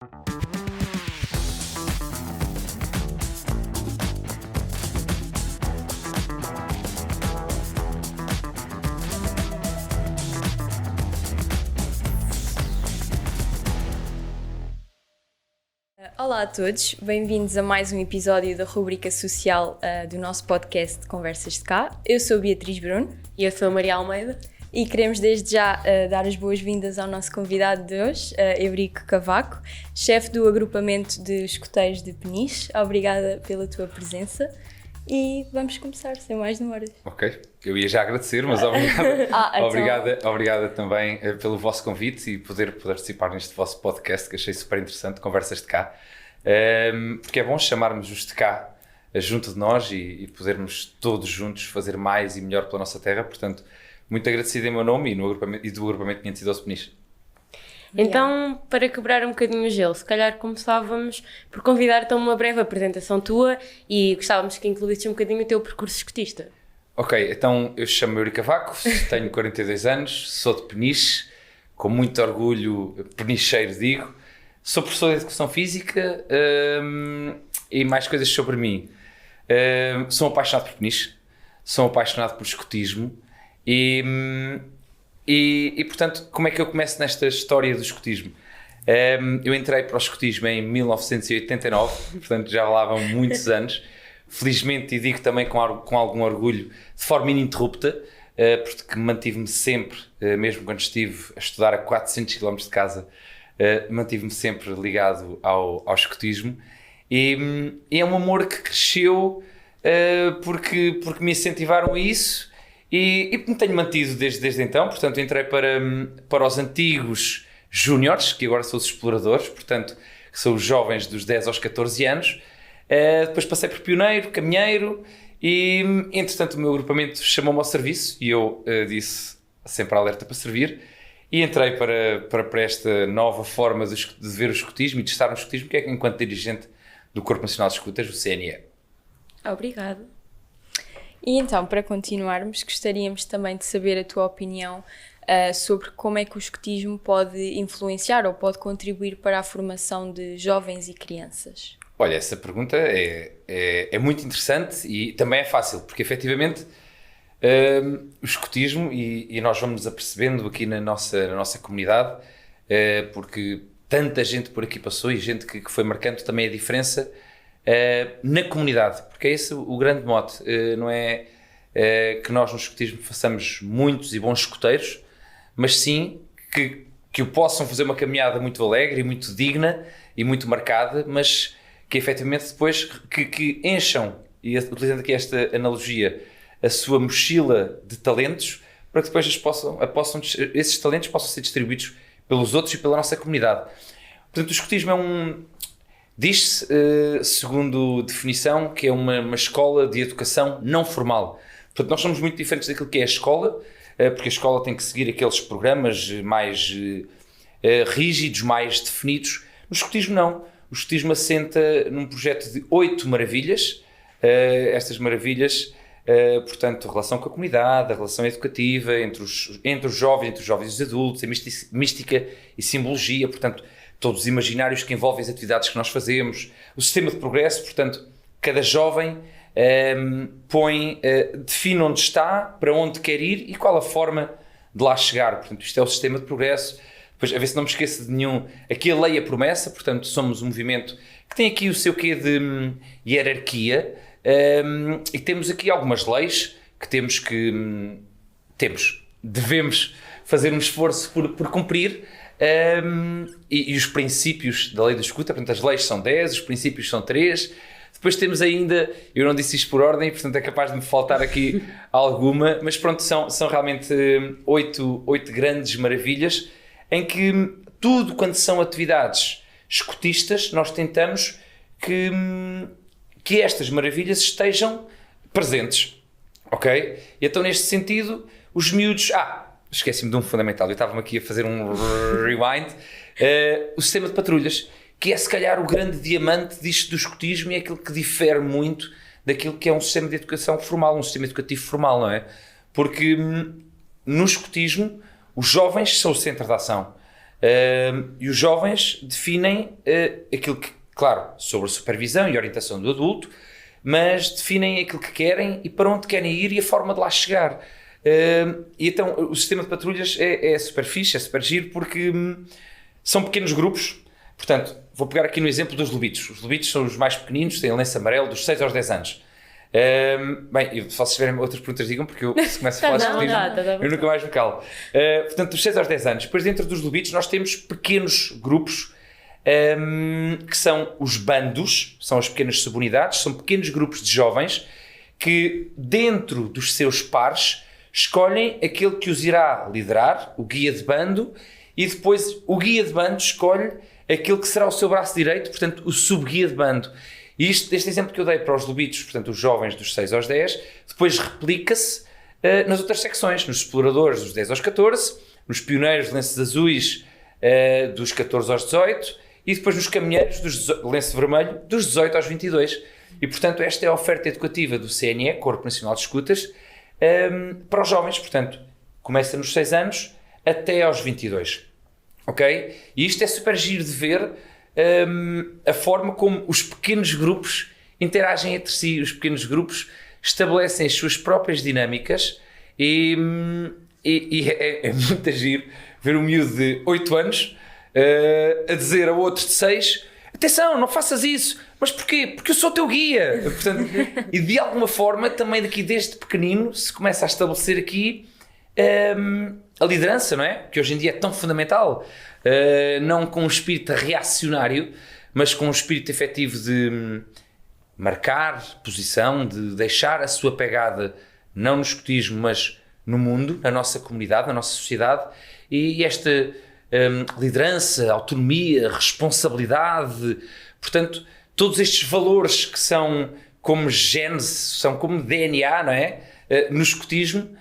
Olá a todos, bem-vindos a mais um episódio da rubrica social do nosso podcast Conversas de Cá. Eu sou a Beatriz Bruno. E eu sou a Maria Almeida. E queremos desde já dar as boas-vindas ao nosso convidado de hoje, Eurico Cavaco, chefe do agrupamento de escuteiros de Peniche. Obrigada pela tua presença e vamos começar, sem mais demoras. Ok, eu ia já agradecer, mas obrigada, obrigada também pelo vosso convite e poder participar neste vosso podcast que achei super interessante, Conversas de Cá, porque é bom chamarmos os de cá junto de nós e podermos todos juntos fazer mais e melhor pela nossa terra, portanto, muito agradecido em meu nome e do agrupamento 512 Peniche. Então, para quebrar um bocadinho o gelo, se calhar começávamos por convidar-te a uma breve apresentação tua e gostávamos que incluísses um bocadinho o teu percurso escutista. Ok, então eu chamo-me Eurico Cavaco, tenho 42 anos, sou de Peniche, com muito orgulho penicheiro digo, sou professor de Educação Física e mais coisas sobre mim. Sou apaixonado por Peniche, sou apaixonado por escutismo e, portanto, como é que eu começo nesta história do escutismo? Eu entrei para o escutismo em 1989, portanto já lá vão muitos anos. Felizmente, e digo também com algum orgulho, de forma ininterrupta, porque mantive-me sempre, mesmo quando estive a estudar a 400 km de casa, mantive-me sempre ligado ao escutismo. E é um amor que cresceu porque me incentivaram a isso. E me tenho mantido desde então, portanto entrei para os antigos júniores, que agora são os exploradores, portanto que são os jovens dos 10 aos 14 anos, depois passei por pioneiro, caminheiro e entretanto o meu agrupamento chamou-me ao serviço e eu disse sempre alerta para servir e entrei para esta nova forma de ver o escutismo e de estar no escutismo, que é enquanto dirigente do Corpo Nacional de Escutas, o CNE. Obrigada. E então, para continuarmos, gostaríamos também de saber a tua opinião sobre como é que o escutismo pode influenciar ou pode contribuir para a formação de jovens e crianças. Olha, essa pergunta é muito interessante e também é fácil, porque efetivamente o escutismo, e nós vamos nos apercebendo aqui na nossa comunidade, porque tanta gente por aqui passou e gente que foi marcando também a diferença na comunidade, porque é esse o grande mote, não é que nós no escutismo façamos muitos e bons escuteiros, mas sim que possam fazer uma caminhada muito alegre e muito digna e muito marcada, mas que efetivamente depois que encham, e utilizando aqui esta analogia, a sua mochila de talentos, para que depois esses talentos possam ser distribuídos pelos outros e pela nossa comunidade. Portanto, o escutismo diz-se, segundo definição, que é uma escola de educação não formal. Portanto, nós somos muito diferentes daquilo que é a escola, porque a escola tem que seguir aqueles programas mais rígidos, mais definidos. No escutismo não. O escutismo assenta num projeto de 8 maravilhas. Estas maravilhas, portanto, a relação com a comunidade, a relação educativa entre os jovens e os adultos, a mística e simbologia, portanto, todos os imaginários que envolvem as atividades que nós fazemos, o sistema de progresso, portanto, cada jovem define onde está, para onde quer ir e qual a forma de lá chegar. Portanto, isto é o sistema de progresso. Depois, a ver se não me esqueço de nenhum. Aqui a lei é a promessa, portanto, somos um movimento que tem aqui o seu quê de hierarquia e temos aqui algumas leis que devemos fazer um esforço por cumprir. E os princípios da lei do escuta, portanto as leis são 10, os princípios são 3, depois temos ainda, eu não disse isto por ordem, portanto é capaz de me faltar aqui alguma, mas pronto, são realmente 8 grandes maravilhas, em que tudo quando são atividades escutistas, nós tentamos que estas maravilhas estejam presentes, ok? E então neste sentido, os miúdos, esqueci-me de um fundamental, eu estava-me aqui a fazer um rewind, o sistema de patrulhas, que é se calhar o grande diamante disto do escutismo e é aquilo que difere muito daquilo que é um sistema de educação formal, um sistema educativo formal, não é? Porque no escutismo os jovens são o centro da ação. E os jovens definem aquilo que, claro, sobre a supervisão e supervisão do adulto, mas definem aquilo que querem e para onde querem ir e a forma de lá chegar. E então o sistema de patrulhas é super fixe, é super giro, porque são pequenos grupos. Portanto, vou pegar aqui no exemplo dos lobitos. Os lobitos são os mais pequeninos, têm lenço amarelo, dos 6 aos 10 anos. Bem, se vocês tiverem outras perguntas, digam, porque eu, se começo a falar de escotismo, eu nunca mais me calo. Portanto, dos 6 aos 10 anos. Depois, dentro dos lobitos, nós temos pequenos grupos, que são os bandos, são as pequenas subunidades, são pequenos grupos de jovens que, dentro dos seus pares, escolhem aquele que os irá liderar, o guia de bando, e depois o guia de bando escolhe aquele que será o seu braço direito, portanto, o subguia de bando. E este exemplo que eu dei para os lobitos, portanto, os jovens dos 6 aos 10, depois replica-se nas outras secções, nos exploradores dos 10 aos 14, nos pioneiros de lenços azuis dos 14 aos 18 e depois nos caminheiros de lenço vermelho dos 18 aos 22. E, portanto, esta é a oferta educativa do CNE, Corpo Nacional de Escutas, para os jovens. Portanto, começa nos 6 anos até aos 22. Ok? E isto é super giro de ver a forma como os pequenos grupos interagem entre si. Os pequenos grupos estabelecem as suas próprias dinâmicas e é muito giro ver um miúdo de 8 anos a dizer a outros de 6: atenção, não faças isso. Mas porquê? Porque eu sou o teu guia. Portanto, e de alguma forma também daqui desde pequenino se começa a estabelecer aqui a liderança, não é? Que hoje em dia é tão fundamental. Não com um espírito reacionário, mas com um espírito efetivo de marcar posição, de deixar a sua pegada, não no escotismo, mas no mundo, na nossa comunidade, na nossa sociedade. E esta liderança, autonomia, responsabilidade, portanto, todos estes valores que são como gênese, são como DNA, não é? No escotismo,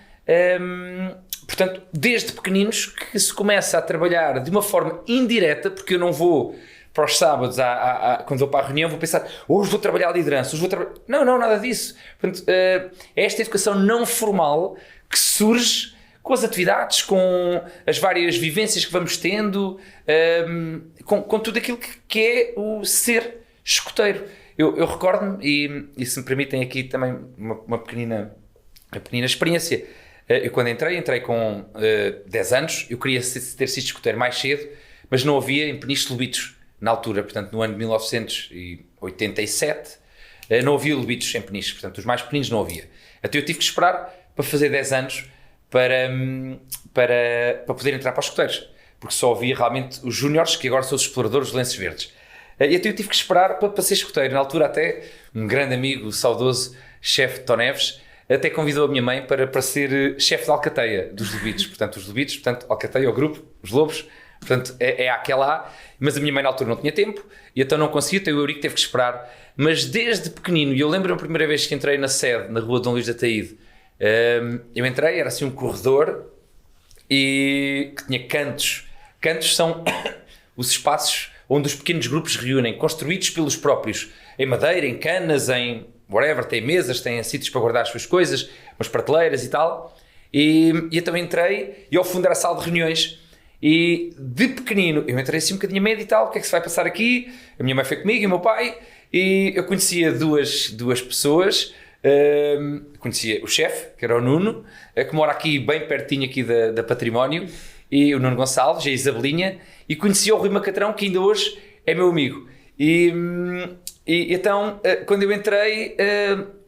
portanto, desde pequeninos que se começa a trabalhar de uma forma indireta, porque eu não vou para os sábados, quando vou para a reunião, vou pensar: hoje vou trabalhar a liderança, hoje vou Não, nada disso. Portanto, é esta educação não formal que surge com as atividades, com as várias vivências que vamos tendo, com tudo aquilo que é o ser escoteiro. Eu recordo-me, e se me permitem aqui também uma pequenina experiência. Eu quando entrei com 10 anos, eu queria ter sido escoteiro mais cedo, mas não havia em Peniche lobitos na altura, portanto no ano de 1987, não havia lobitos em Peniche, portanto os mais pequeninos não havia. Até eu tive que esperar para fazer 10 anos para poder entrar para os escoteiros, porque só havia realmente os júniores, que agora são os exploradores de lenços verdes. E até eu tive que esperar para ser escoteiro. Na altura até um grande amigo, o saudoso chefe Tó Neves, até convidou a minha mãe para ser chefe de alcateia dos lobitos. Portanto, os lobitos, portanto, alcateia, o grupo, os lobos, portanto, é aquela lá. Mas a minha mãe na altura não tinha tempo e então não conseguia, então o Eurico teve que esperar. Mas desde pequenino, e eu lembro a primeira vez que entrei na sede, na rua Dom Luís da Taíde, eu entrei, era assim um corredor e que tinha cantos. Cantos são os espaços onde os pequenos grupos se reúnem, construídos pelos próprios, em madeira, em canas, em whatever, tem mesas, tem sítios para guardar as suas coisas, umas prateleiras e tal. E então entrei e ao fundo era a sala de reuniões. E de pequenino, eu entrei assim um bocadinho a medo e tal: o que é que se vai passar aqui? A minha mãe foi comigo e o meu pai, e eu conhecia duas pessoas. Conhecia o chefe, que era o Nuno, que mora aqui bem pertinho aqui da Património, e o Nuno Gonçalves, e a Isabelinha, e conhecia o Rui Macatrão, que ainda hoje é meu amigo. E então, quando eu entrei,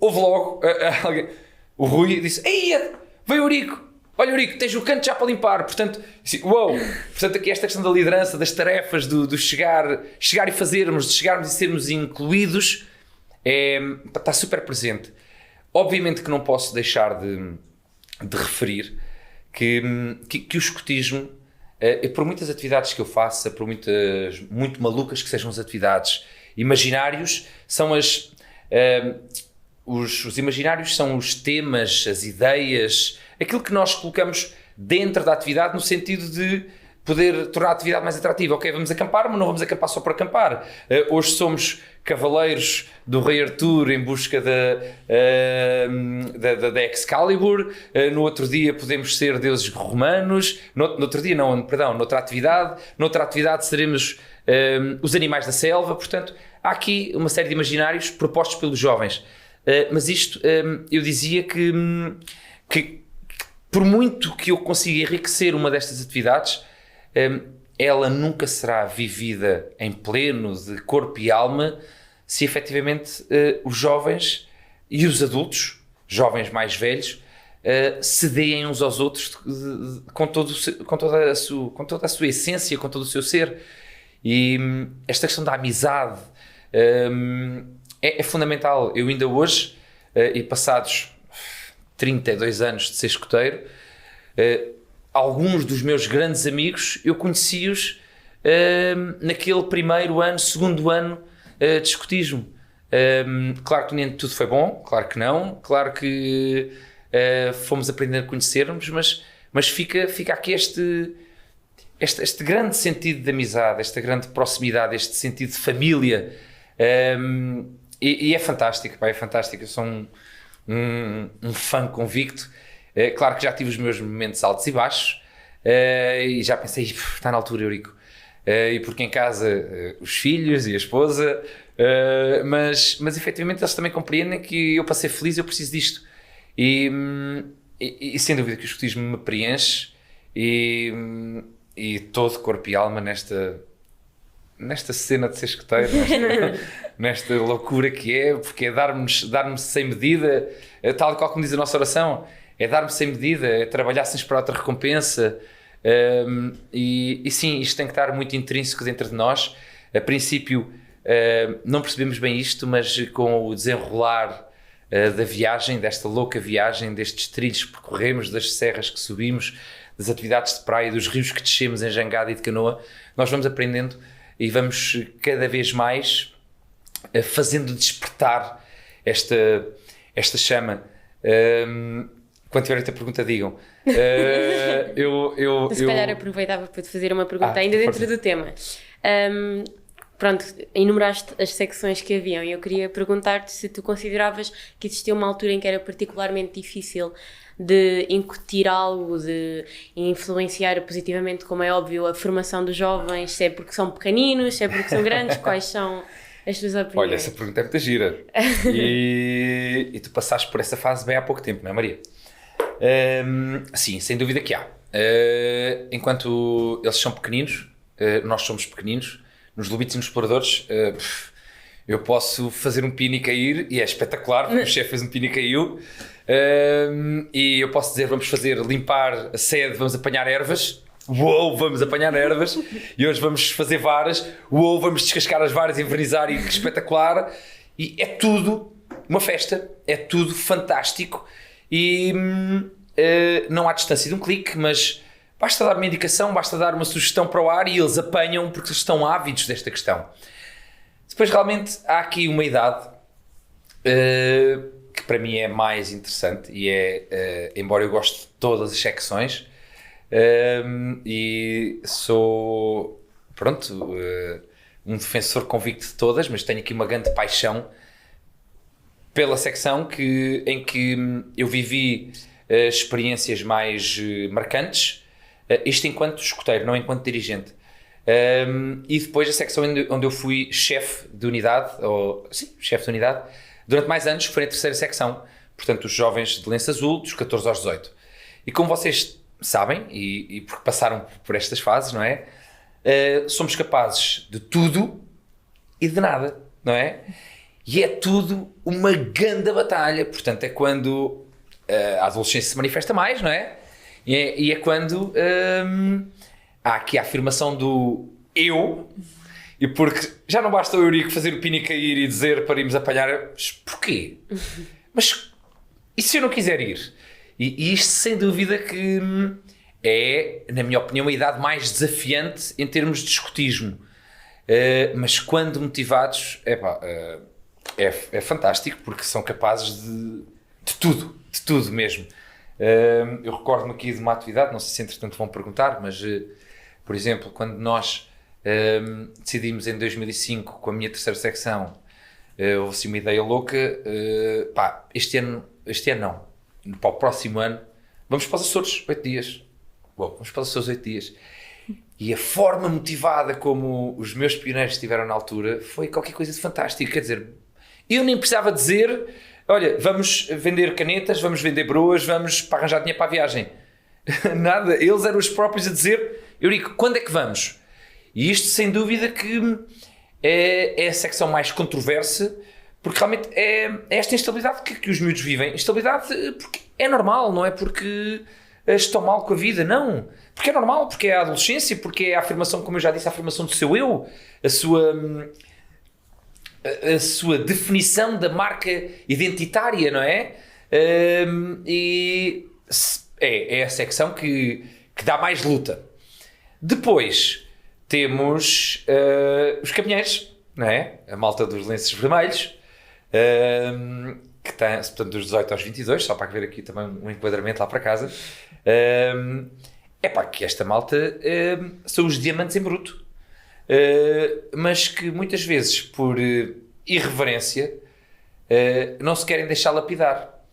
houve logo alguém, o Rui disse: ei, veio o Eurico, olha Eurico, tens o canto já para limpar. Portanto, uou! Portanto, aqui esta questão da liderança, das tarefas, do chegar e fazermos, de chegarmos e sermos incluídos, está super presente. Obviamente que não posso deixar de referir que o escotismo, por muitas atividades que eu faça, por muito malucas que sejam as atividades, imaginários são os imaginários são os temas, as ideias, aquilo que nós colocamos dentro da atividade no sentido de poder tornar a atividade mais atrativa. Ok, vamos acampar, mas não vamos acampar só para acampar. Hoje somos cavaleiros do Rei Arthur em busca da Excalibur. No outro dia podemos ser deuses romanos. Noutra atividade seremos os animais da selva. Portanto, há aqui uma série de imaginários propostos pelos jovens. Mas isto, eu dizia que por muito que eu consiga enriquecer uma destas atividades, ela nunca será vivida em pleno de corpo e alma se efetivamente os jovens e os adultos, jovens mais velhos, se deem uns aos outros com toda a sua essência, com todo o seu ser. E esta questão da amizade é fundamental. Eu ainda hoje, e passados 32 anos de ser escoteiro, alguns dos meus grandes amigos eu conheci-os naquele primeiro ano, segundo ano de escotismo. Claro que nem tudo foi bom, claro que não, claro que fomos aprendendo a conhecermos, mas fica aqui este grande sentido de amizade, esta grande proximidade, este sentido de família, e é fantástico, pá, é fantástico. Eu sou um fã convicto. Claro que já tive os meus momentos altos e baixos, e já pensei, está na altura, Eurico, e porque em casa os filhos e a esposa, mas efetivamente eles também compreendem que eu, para ser feliz, eu preciso disto, e sem dúvida que o escotismo me preenche, e todo corpo e alma nesta cena de ser escoteiro, nesta loucura que é, porque é dar-me sem medida, tal e qual como diz a nossa oração, é dar-me sem medida, é trabalhar sem esperar outra recompensa, e sim, isto tem que estar muito intrínseco dentro de nós. A princípio não percebemos bem isto, mas com o desenrolar da viagem, desta louca viagem, destes trilhos que percorremos, das serras que subimos, das atividades de praia, dos rios que descemos em jangada e de canoa, nós vamos aprendendo e vamos cada vez mais fazendo despertar esta chama. Quando tiver esta pergunta, digam. Se calhar aproveitava para te fazer uma pergunta ainda dentro do tema. Pronto, enumeraste as secções que haviam e eu queria perguntar-te se tu consideravas que existia uma altura em que era particularmente difícil de incutir algo, de influenciar positivamente, como é óbvio, a formação dos jovens, se é porque são pequeninos, se é porque são grandes, quais são as tuas opiniões? Olha, essa pergunta é muito gira. E tu passaste por essa fase bem há pouco tempo, não é, Maria? Sim, sem dúvida que há. Enquanto eles são pequeninos, nós somos pequeninos, nos Lobitos e nos Exploradores, eu posso fazer um pino e cair, e é espetacular, porque o chefe fez um pino e caiu, e eu posso dizer, vamos limpar a sede, vamos apanhar ervas, uou, vamos apanhar ervas, e hoje vamos fazer varas, uou, vamos descascar as varas e envernizar, e que espetacular, e é tudo uma festa, é tudo fantástico, e não há distância de um clique, mas basta dar uma indicação, basta dar uma sugestão para o ar e eles apanham porque estão ávidos desta questão. Depois realmente há aqui uma idade que para mim é mais interessante e embora eu goste de todas as secções, e sou, um defensor convicto de todas, mas tenho aqui uma grande paixão pela secção em que eu vivi experiências mais marcantes, isto enquanto escoteiro, não enquanto dirigente. E depois a secção onde eu fui chefe de unidade, durante mais anos foi a terceira secção, portanto os jovens de lenço azul, dos 14 aos 18. E como vocês sabem, e porque passaram por estas fases, não é? Somos capazes de tudo e de nada, não é? E é tudo uma grande batalha, portanto é quando a adolescência se manifesta mais, não é? E é quando há aqui a afirmação do eu, e porque já não basta o Eurico fazer o pino e cair e dizer para irmos apanhar, porquê? Mas e se eu não quiser ir? E isto sem dúvida que é, na minha opinião, a idade mais desafiante em termos de escotismo, mas quando motivados, é fantástico, porque são capazes de tudo mesmo. Eu recordo-me aqui de uma atividade, não sei se entretanto vão perguntar, mas Por exemplo, quando nós decidimos em 2005, com a minha terceira secção, houve assim uma ideia louca, este ano não, para o próximo ano, vamos para os Açores 8 dias. Bom, vamos para os Açores 8 dias. E a forma motivada como os meus pioneiros estiveram na altura foi qualquer coisa de fantástico. Quer dizer, eu nem precisava dizer, olha, vamos vender canetas, vamos vender broas, vamos para arranjar dinheiro para a viagem. Nada, eles eram os próprios a dizer, Eurico, quando é que vamos? E isto, sem dúvida, que é a secção mais controversa, porque realmente é esta instabilidade que os miúdos vivem. Instabilidade porque é normal, não é porque estão mal com a vida, não. Porque é normal, porque é a adolescência, porque é a afirmação, como eu já disse, a afirmação do seu eu, a sua definição da marca identitária, não é? E é a secção que dá mais luta. Depois temos os caminheiros, não é? A malta dos lenços vermelhos, que tem, portanto, dos 18 aos 22, só para ver aqui também um enquadramento lá para casa. Que esta malta são os diamantes em bruto, mas que muitas vezes, por irreverência, não se querem deixar lapidar.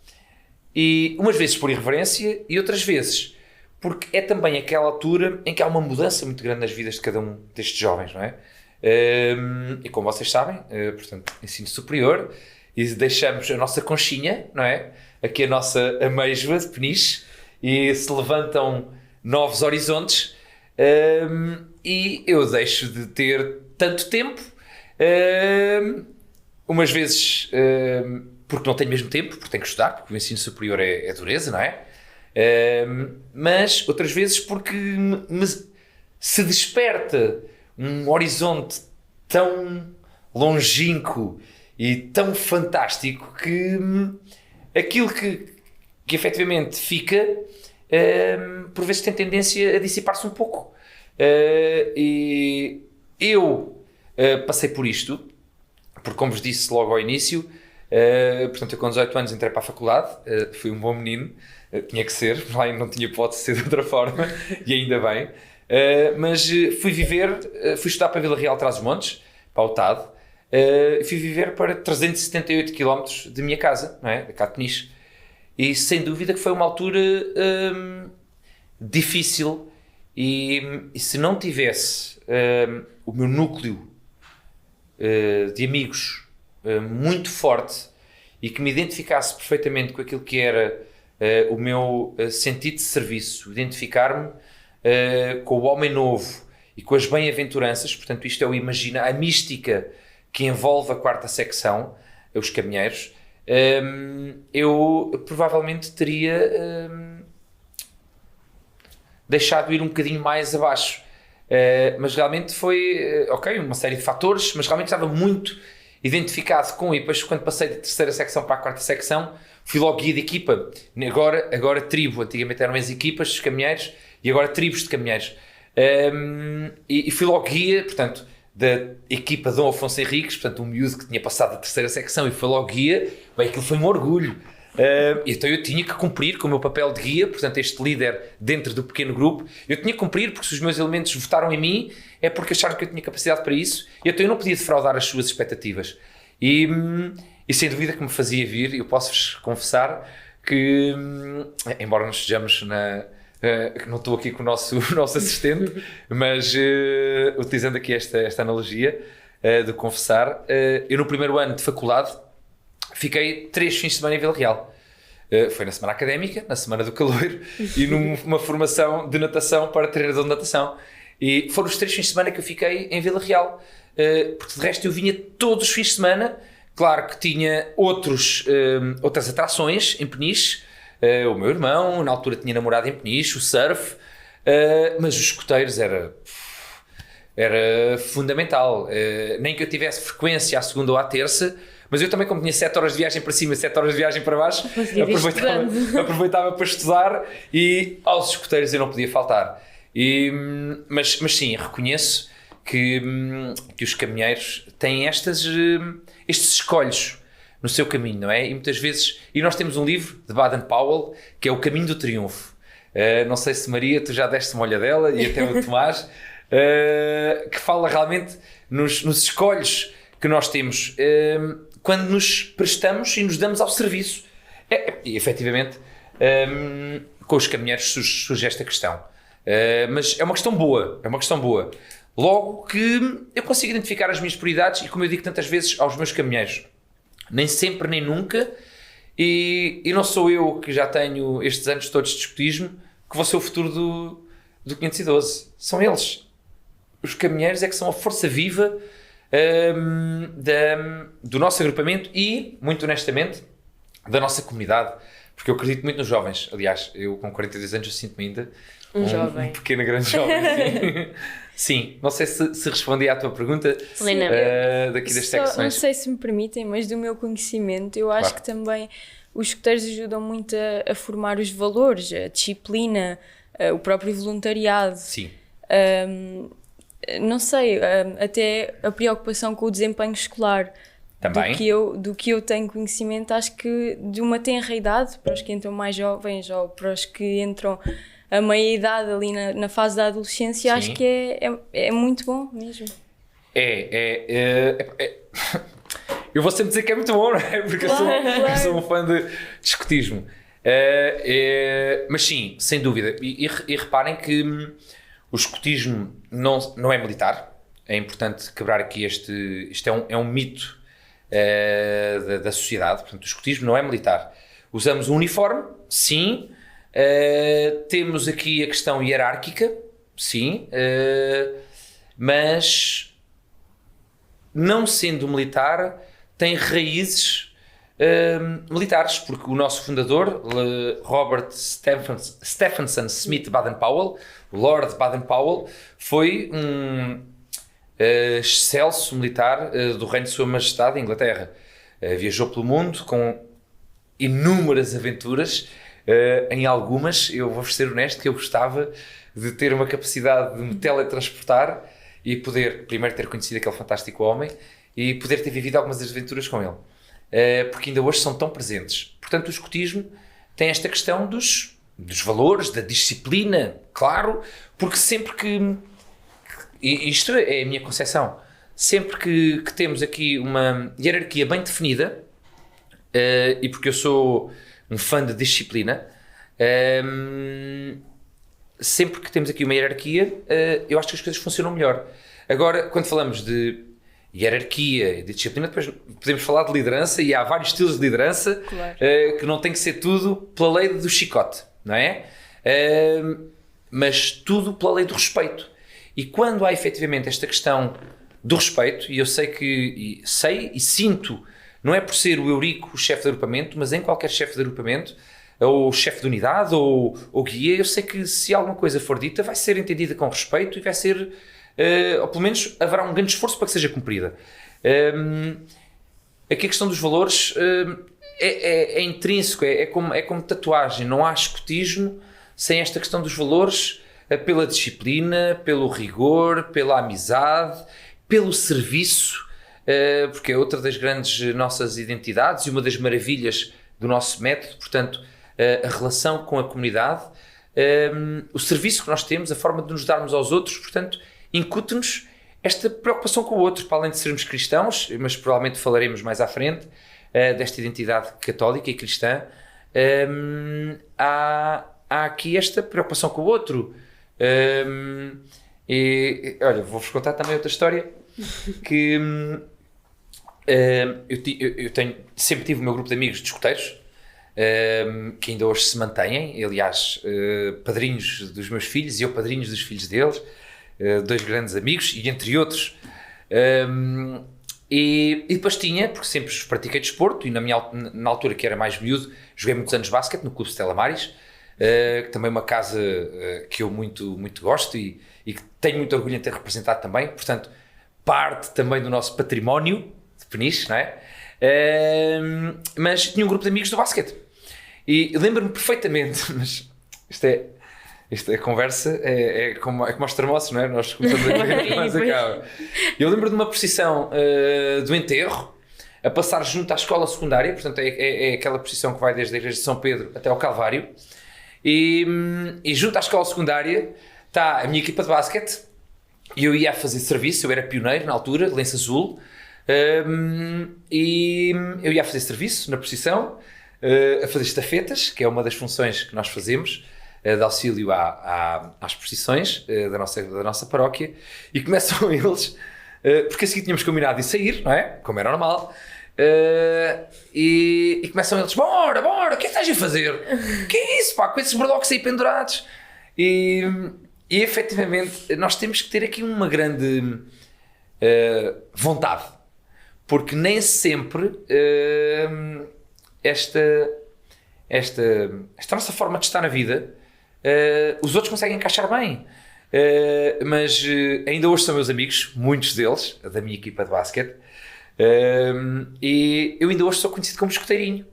E umas vezes por irreverência e outras vezes porque é também aquela altura em que há uma mudança muito grande nas vidas de cada um destes jovens, não é? E como vocês sabem, portanto, ensino superior, e deixamos a nossa conchinha, não é? Aqui a nossa ameijoa de peniche, e se levantam novos horizontes, e eu deixo de ter tanto tempo, umas vezes porque não tenho mesmo tempo, porque tenho que estudar, porque o ensino superior é dureza, não é? Mas outras vezes porque se desperta um horizonte tão longínquo e tão fantástico que aquilo que efetivamente fica, por vezes tem tendência a dissipar-se um pouco. E eu passei por isto, porque como vos disse logo ao início, portanto eu com 18 anos entrei para a faculdade, fui um bom menino, tinha que ser, lá não tinha hipótese de ser de outra forma, e ainda bem. Mas fui estudar para Vila Real de Trás-os-Montes, para o TAD, fui viver para 378 km de minha casa, não é? Da Cateniche. E sem dúvida que foi uma altura difícil, e se não tivesse o meu núcleo de amigos muito forte e que me identificasse perfeitamente com aquilo que era o meu sentido de serviço, identificar-me com o homem novo e com as bem-aventuranças, portanto isto é a mística que envolve a quarta secção, os caminheiros, eu provavelmente teria deixado ir um bocadinho mais abaixo, mas realmente foi uma série de fatores, mas realmente estava muito identificado com, e depois quando passei da terceira secção para a quarta secção fui logo guia de equipa, agora tribo, antigamente eram as equipas dos caminheiros e agora tribos de caminheiros, e fui logo guia, portanto, da equipa Dom Afonso Henriques, portanto um miúdo que tinha passado da terceira secção e foi logo guia. Bem, aquilo foi um orgulho, então eu tinha que cumprir com o meu papel de guia, portanto este líder dentro do pequeno grupo, eu tinha que cumprir, porque se os meus elementos votaram em mim é porque acharam que eu tinha capacidade para isso, e então eu não podia defraudar as suas expectativas, e sem dúvida que me fazia vir. Eu posso-vos confessar que, embora não estejamos não estou aqui com o nosso assistente, mas utilizando aqui esta analogia de confessar, eu no primeiro ano de faculdade fiquei 3 fins de semana em Vila Real. Foi na semana académica, na semana do calor e numa formação de natação para treinador de natação. E foram os 3 fins de semana que eu fiquei em Vila Real, porque de resto eu vinha todos os fins de semana. Claro que tinha outras atrações em Peniche, o meu irmão na altura tinha namorado em Peniche, o surf, mas os escoteiros era fundamental, nem que eu tivesse frequência à segunda ou à terça, mas eu também, como tinha 7 horas de viagem para cima e 7 horas de viagem para baixo, aproveitava para estudar, e aos escoteiros eu não podia faltar. Mas sim, reconheço que os caminheiros têm estes escolhos no seu caminho, não é? E muitas vezes, e nós temos um livro de Baden-Powell que é O Caminho do Triunfo, não sei se Maria, tu já deste uma olhadela, e até o Tomás, que fala realmente nos escolhos que nós temos quando nos prestamos e nos damos ao serviço. E efetivamente, com os caminheiros surge esta questão. Mas é uma questão boa, Logo que eu consigo identificar as minhas prioridades e, como eu digo tantas vezes aos meus caminheiros, nem sempre nem nunca, e não sou eu que já tenho estes anos todos de escotismo que vou ser o futuro do 512. São eles. Os caminheiros é que são a força viva do nosso agrupamento e, muito honestamente, da nossa comunidade, porque eu acredito muito nos jovens. Aliás, eu com 42 anos eu sinto-me ainda um pequeno grande jovem. Sim, não sei se respondi à tua pergunta daqui das secções. Não sei se me permitem, mas do meu conhecimento eu acho que também os escuteiros ajudam muito a formar os valores, a disciplina, o próprio voluntariado. Sim. Não sei, até a preocupação com o desempenho escolar. Também. Do que eu tenho conhecimento, acho que de uma tenra idade, para os que entram mais jovens ou para os que entram a meia idade ali na fase da adolescência, sim, acho que é muito bom mesmo. Eu vou sempre dizer que é muito bom, não é? Porque eu sou um fã de escotismo. Mas sim, sem dúvida. E reparem que o escotismo não é militar. É importante quebrar aqui isto é um mito da sociedade. Portanto, o escotismo não é militar. Usamos um uniforme, sim. Temos aqui a questão hierárquica, sim, mas não sendo militar tem raízes militares, porque o nosso fundador, Robert Stephenson Smith Baden-Powell, Lord Baden-Powell, foi um excelso militar do Reino de Sua Majestade, Inglaterra. Viajou pelo mundo com inúmeras aventuras. Em algumas, eu vou ser honesto, que eu gostava de ter uma capacidade de me teletransportar e poder, primeiro, ter conhecido aquele fantástico homem e poder ter vivido algumas aventuras com ele. Porque ainda hoje são tão presentes. Portanto, o escotismo tem esta questão dos valores, da disciplina, claro, porque sempre que... E isto é a minha concepção. Sempre que temos aqui uma hierarquia bem definida, e porque eu sou um fã de disciplina, sempre que temos aqui uma hierarquia, eu acho que as coisas funcionam melhor. Agora, quando falamos de hierarquia e de disciplina, depois podemos falar de liderança, e há vários estilos de liderança, claro, que não tem que ser tudo pela lei do chicote, não é? Mas tudo pela lei do respeito. E quando há efetivamente esta questão do respeito, e eu sei e sinto, não é por ser o Eurico o chefe de agrupamento, mas em qualquer chefe de agrupamento, ou chefe de unidade, ou guia, eu sei que se alguma coisa for dita, vai ser entendida com respeito e vai ser, ou pelo menos haverá um grande esforço para que seja cumprida. Aqui a questão dos valores é intrínseco, é como tatuagem, não há escotismo sem esta questão dos valores, pela disciplina, pelo rigor, pela amizade, pelo serviço, porque é outra das grandes nossas identidades e uma das maravilhas do nosso método. Portanto, a relação com a comunidade, o serviço que nós temos, a forma de nos darmos aos outros, portanto, incute-nos esta preocupação com o outro, para além de sermos cristãos, mas provavelmente falaremos mais à frente desta identidade católica e cristã, há aqui esta preocupação com o outro. E olha, vou-vos contar também outra história que eu sempre tive o meu grupo de amigos de escoteiros, que ainda hoje se mantêm, aliás, padrinhos dos meus filhos e eu padrinhos dos filhos deles, dois grandes amigos, e entre outros, e depois tinha, porque sempre pratiquei desporto, e na altura que era mais miúdo, joguei muitos anos de basquete no Clube Stella Maris, também uma casa que eu muito, muito gosto e que tenho muito orgulho em ter representado também, portanto, parte também do nosso património de Peniche, não é? Mas tinha um grupo de amigos do basquete. E lembro-me perfeitamente, mas esta conversa é como os termossos, não é? Nós começamos a ver, mas acaba. Eu lembro de uma procissão do enterro, a passar junto à escola secundária, portanto é aquela procissão que vai desde a igreja de São Pedro até ao Calvário, E junto à escola secundária está a minha equipa de basquete, e eu ia a fazer serviço, eu era pioneiro na altura, lenço azul, e eu ia a fazer serviço na procissão, a fazer estafetas, que é uma das funções que nós fazemos, de auxílio às procissões da nossa paróquia, e começam eles, porque a seguir tínhamos combinado de sair, não é? Como era normal, e começam eles, bora, o que é que estás a fazer? O que é isso, pá, com esses bordocos aí pendurados? E efetivamente nós temos que ter aqui uma grande vontade, porque nem sempre esta nossa forma de estar na vida os outros conseguem encaixar bem, mas ainda hoje são meus amigos, muitos deles, da minha equipa de basquete, e eu ainda hoje sou conhecido como escoteirinho.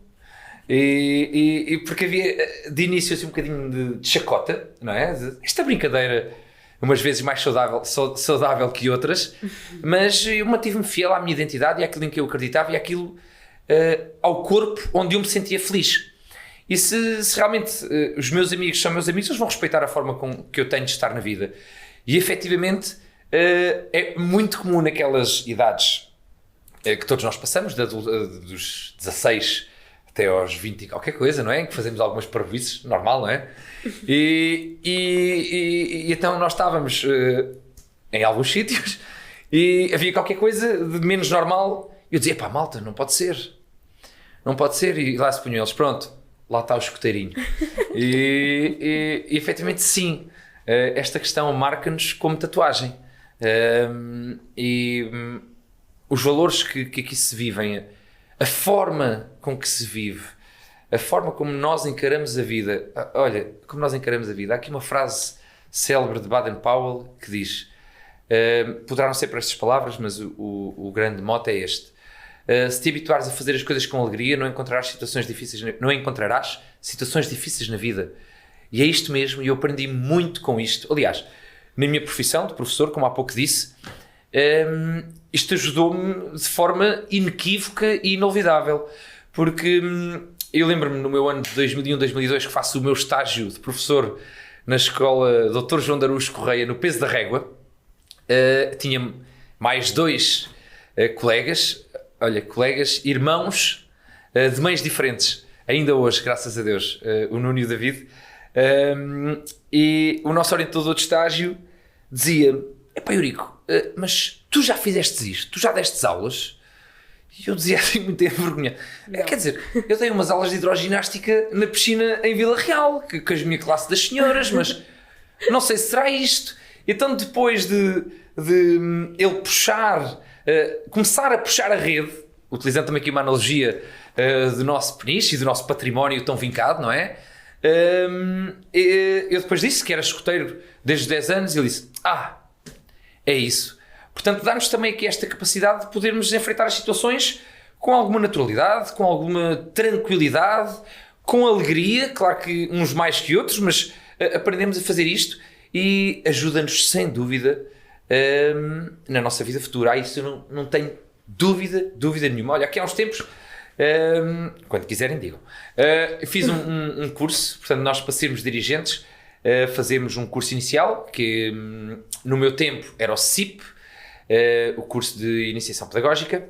E porque havia de início assim um bocadinho de chacota, não é? Esta brincadeira umas vezes mais saudável que outras, mas eu mantive-me fiel à minha identidade e àquilo em que eu acreditava e àquilo, ao corpo onde eu me sentia feliz. E se realmente os meus amigos são meus amigos, eles vão respeitar a forma que eu tenho de estar na vida. E efetivamente é muito comum naquelas idades que todos nós passamos, dos 16 até aos 20 e qualquer coisa, não é? Em que fazemos algumas parvoíces, normal, não é? E então nós estávamos em alguns sítios e havia qualquer coisa de menos normal. Eu dizia, pá, malta, não pode ser. Não pode ser. E lá se punham eles, pronto, lá está o escoteirinho. E efetivamente sim, esta questão marca-nos como tatuagem. Os valores que aqui se vivem, a forma com que se vive, a forma como nós encaramos a vida. Olha, como nós encaramos a vida. Há aqui uma frase célebre de Baden-Powell que diz, poderá não ser para estas palavras, mas o grande mote é este: se te habituares a fazer as coisas com alegria, não encontrarás situações difíceis na vida. E é isto mesmo, e eu aprendi muito com isto. Aliás, na minha profissão de professor, como há pouco disse, isto ajudou-me de forma inequívoca e inolvidável, porque eu lembro-me no meu ano de 2001, 2002, que faço o meu estágio de professor na escola Dr. João de Araújo Correia, no Peso da Régua. Tinha mais 2 colegas, irmãos de mães diferentes, ainda hoje, graças a Deus, o Nuno e o David, e o nosso orientador de estágio dizia, epá, Eurico, mas tu já fizeste isto? Tu já destes aulas? E eu dizia assim, muito envergonhado. Quer dizer, eu dei umas aulas de hidroginástica na piscina em Vila Real, com a minha classe das senhoras, mas não sei se será isto. Então depois de ele começar a puxar a rede, utilizando também aqui uma analogia do nosso peniche e do nosso património tão vincado, não é? Eu depois disse que era escoteiro desde os 10 anos e ele disse, é isso. Portanto, dá-nos também aqui esta capacidade de podermos enfrentar as situações com alguma naturalidade, com alguma tranquilidade, com alegria, claro que uns mais que outros, mas aprendemos a fazer isto e ajuda-nos sem dúvida na nossa vida futura. Isso eu não tenho dúvida nenhuma. Olha, aqui há uns tempos, quando quiserem digam, fiz um curso, portanto nós para sermos dirigentes fazemos um curso inicial que no meu tempo era o CIP, o curso de iniciação pedagógica,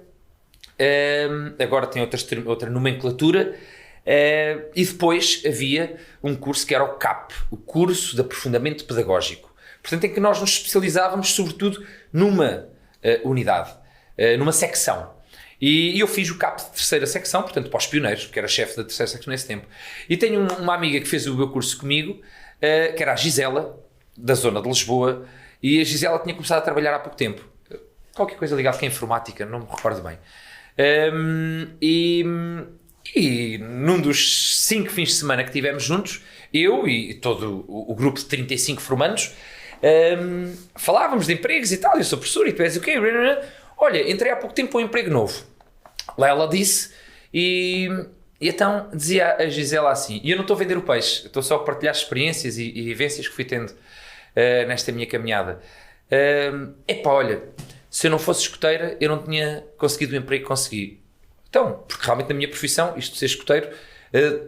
agora tem outra nomenclatura, e depois havia um curso que era o CAP, o curso de aprofundamento pedagógico, portanto em que nós nos especializávamos sobretudo numa unidade, numa secção. E eu fiz o CAP de terceira secção, portanto para os pioneiros, porque era chefe da terceira secção nesse tempo. E tenho uma amiga que fez o meu curso comigo, que era a Gisela, da zona de Lisboa, e a Gisela tinha começado a trabalhar há pouco tempo. Qualquer coisa ligada com a informática, não me recordo bem. E num dos 5 fins de semana que tivemos juntos, eu e todo o grupo de 35 formandos, falávamos de empregos e tal, eu sou professor e tu és o quê? Olha, entrei há pouco tempo para um emprego novo. Lá ela disse, e então dizia a Gisela assim, e eu não estou a vender o peixe, estou só a partilhar experiências e vivências que fui tendo nesta minha caminhada. Epá, olha, se eu não fosse escoteira, eu não tinha conseguido o emprego que consegui. Então, porque realmente na minha profissão, isto de ser escoteiro,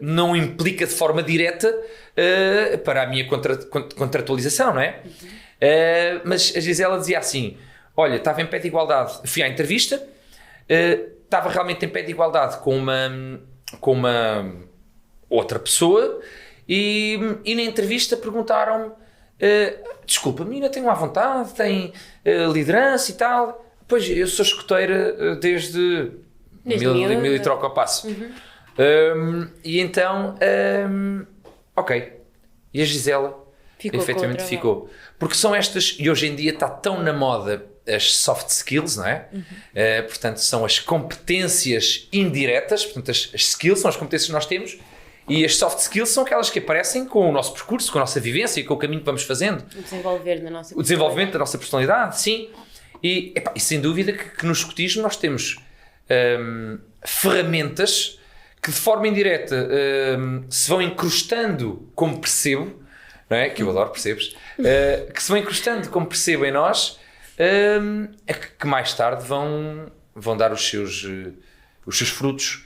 não implica de forma direta para a minha contratualização, não é? Mas a Gisela dizia assim, olha, estava em pé de igualdade, fui à entrevista, estava realmente em pé de igualdade com uma outra pessoa e na entrevista perguntaram-me, desculpa, a menina tem uma vontade, tem liderança e tal. Pois, eu sou escoteira desde mil e troca ao passo. E então, ok. E a Gisela efetivamente ficou. Porque são estas, e hoje em dia está tão na moda as soft skills, não é? Portanto, são as competências indiretas, portanto, as skills são as competências que nós temos, e as soft skills são aquelas que aparecem com o nosso percurso, com a nossa vivência, com o caminho que vamos fazendo. O desenvolvimento da nossa personalidade, sim. E sem dúvida que no escotismo nós temos ferramentas que de forma indireta se vão incrustando como percebo, não é? Que eu adoro percebes, que se vão incrustando como percebo em nós, que mais tarde vão dar os seus frutos,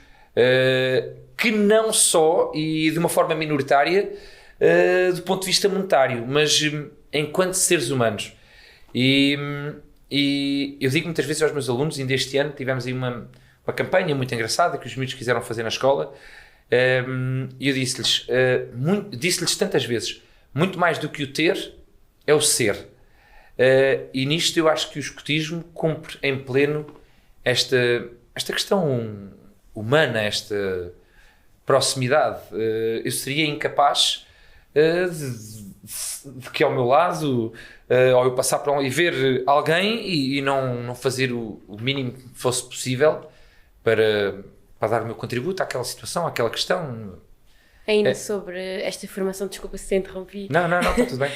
que não só, e de uma forma minoritária, do ponto de vista monetário, mas enquanto seres humanos. E eu digo muitas vezes aos meus alunos, ainda este ano tivemos aí uma campanha muito engraçada que os miúdos quiseram fazer na escola, e eu disse-lhes tantas vezes, muito mais do que o ter é o ser. E nisto eu acho que o escotismo cumpre em pleno esta questão humana, esta proximidade. Eu seria incapaz de que ao meu lado, ou eu passar por lá e ver alguém e não fazer o mínimo que fosse possível para dar o meu contributo àquela situação, àquela questão. Ainda sobre esta formação, desculpa se te interrompi. Não, está tudo bem.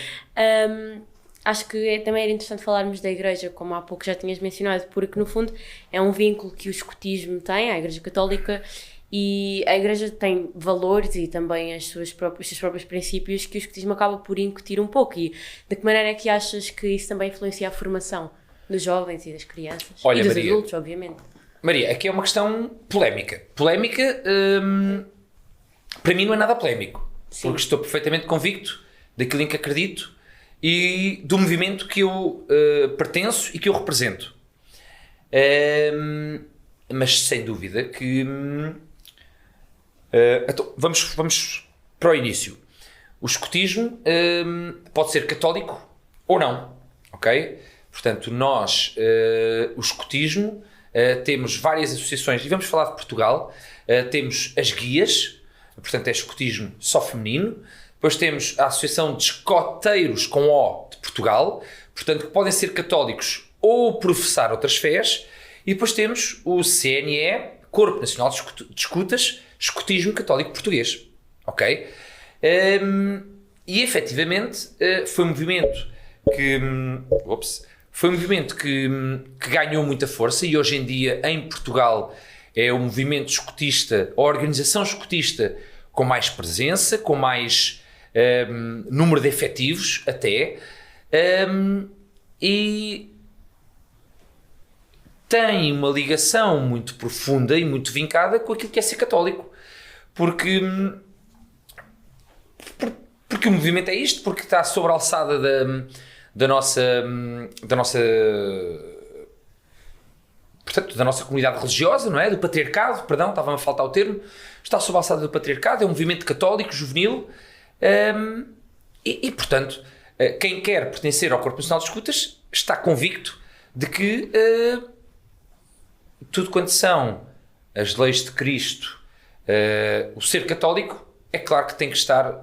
Acho que também era interessante falarmos da Igreja, como há pouco já tinhas mencionado, porque no fundo é um vínculo que o escotismo tem, a Igreja Católica, e a Igreja tem valores e também os seus próprios princípios que o escotismo acaba por incutir um pouco. E de que maneira é que achas que isso também influencia a formação dos jovens e das crianças? Olha, e dos Maria, adultos, obviamente. Maria, aqui é uma questão polémica. Polémica, para mim não é nada polémico. Sim. Porque estou perfeitamente convicto daquilo em que acredito e do movimento que eu pertenço e que eu represento. Mas sem dúvida que... então, vamos para o início. O escotismo pode ser católico ou não, ok? Portanto, nós, o escotismo, temos várias associações, e vamos falar de Portugal, temos as guias, portanto é escotismo só feminino, depois temos a Associação de Escoteiros com O de Portugal, portanto que podem ser católicos ou professar outras fés, e depois temos o CNE, Corpo Nacional de Escutas, Escotismo Católico Português, ok? E efetivamente foi um movimento que ganhou muita força e hoje em dia em Portugal é o movimento escotista, a organização escotista com mais presença, com mais número de efetivos até, e tem uma ligação muito profunda e muito vincada com aquilo que é ser católico, porque o movimento é isto, porque está sobre a alçada da nossa comunidade religiosa, não é? Do patriarcado, perdão, estava-me a faltar o termo, está sob a alçada do patriarcado, é um movimento católico, juvenil, e portanto, quem quer pertencer ao Corpo Nacional de Escutas está convicto de que tudo quanto são as leis de Cristo, o ser católico, é claro que tem que estar,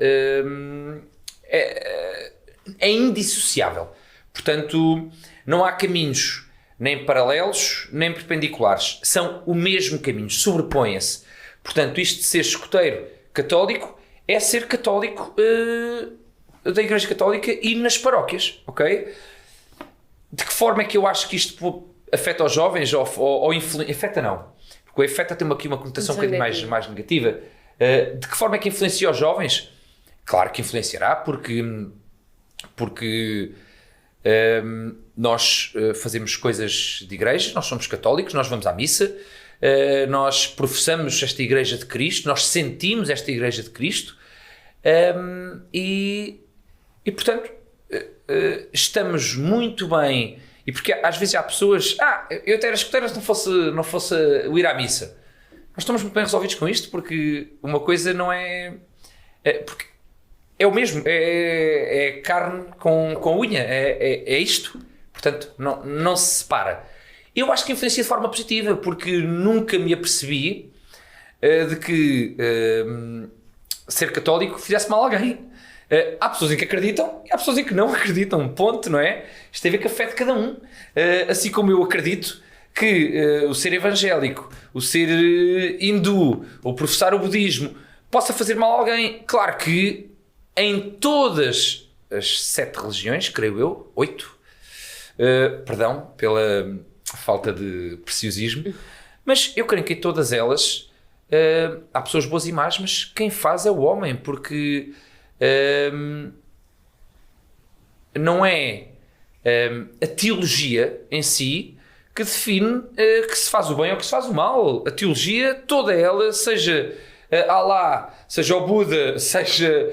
é indissociável. Portanto, não há caminhos nem paralelos, nem perpendiculares. São o mesmo caminho, sobrepõem-se. Portanto, isto de ser escoteiro católico é ser católico da Igreja Católica e nas paróquias, ok? De que forma é que eu acho que isto afeta os jovens ou afeta não? Porque o afeta tem aqui uma conotação um bocadinho mais negativa. De que forma é que influencia os jovens? Claro que influenciará, porque nós fazemos coisas de igreja, nós somos católicos, nós vamos à missa, nós professamos esta Igreja de Cristo, nós sentimos esta Igreja de Cristo, e portanto, estamos muito bem. E porque às vezes há pessoas, eu até era escuteiro se não fosse o ir à missa. Nós estamos muito bem resolvidos com isto, porque uma coisa não é... porque é o mesmo, é carne com unha, é isto. Portanto, não se separa. Eu acho que influencia de forma positiva, porque nunca me apercebi de que ser católico fizesse mal a alguém. Há pessoas em que acreditam e há pessoas em que não acreditam, ponto, não é? Isto tem a ver com a fé de cada um. Assim como eu acredito que o ser evangélico, o ser hindu, ou professar o budismo, possa fazer mal a alguém. Claro que em todas as 7 religiões, creio eu, 8, perdão pela falta de preciosismo, mas eu creio que em todas elas há pessoas boas e más, mas quem faz é o homem, porque não é a teologia em si que define que se faz o bem ou que se faz o mal. A teologia, toda ela, seja Alá, seja o Buda, seja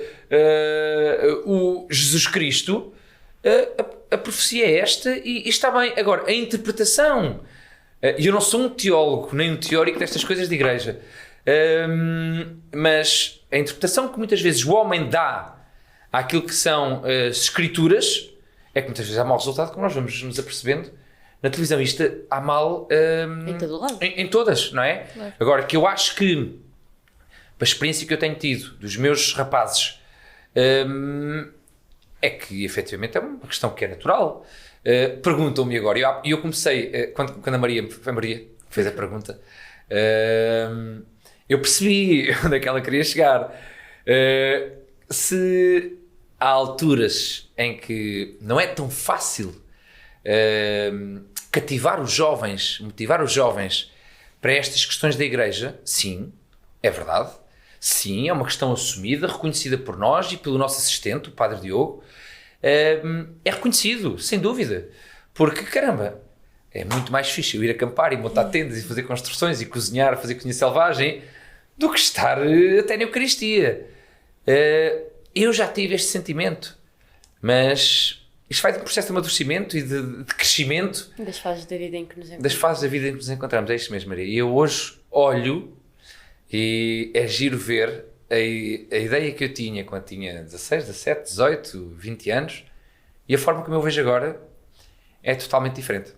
o Jesus Cristo, a profecia é esta e está bem. Agora, a interpretação, e eu não sou um teólogo nem um teórico destas coisas de igreja, mas a interpretação que muitas vezes o homem dá àquilo que são as escrituras é que muitas vezes há mau resultado, como nós vamos nos apercebendo na televisão. Isto há mal em todo lado. Em todas, não é? Claro. Agora, que eu acho que a experiência que eu tenho tido dos meus rapazes é que efetivamente é uma questão que é natural. Perguntam-me agora, e eu comecei, quando a Maria, foi a Maria que fez a pergunta, eu percebi onde é que ela queria chegar. Se há alturas em que não é tão fácil cativar os jovens, motivar os jovens para estas questões da igreja, sim, é verdade. Sim, é uma questão assumida, reconhecida por nós e pelo nosso assistente, o Padre Diogo. É reconhecido, sem dúvida. Porque, caramba, é muito mais fixe eu ir acampar e montar tendas e fazer construções e cozinhar, fazer cozinha selvagem, do que estar até na Eucaristia. Eu já tive este sentimento, mas isto vai de um processo de amadurecimento e de crescimento. Das fases da vida em que nos encontramos. Das fases da vida em que nos encontramos, é isso mesmo, Maria. E eu hoje olho e é giro ver a ideia que eu tinha quando tinha 16, 17, 18, 20 anos e a forma como eu vejo agora é totalmente diferente.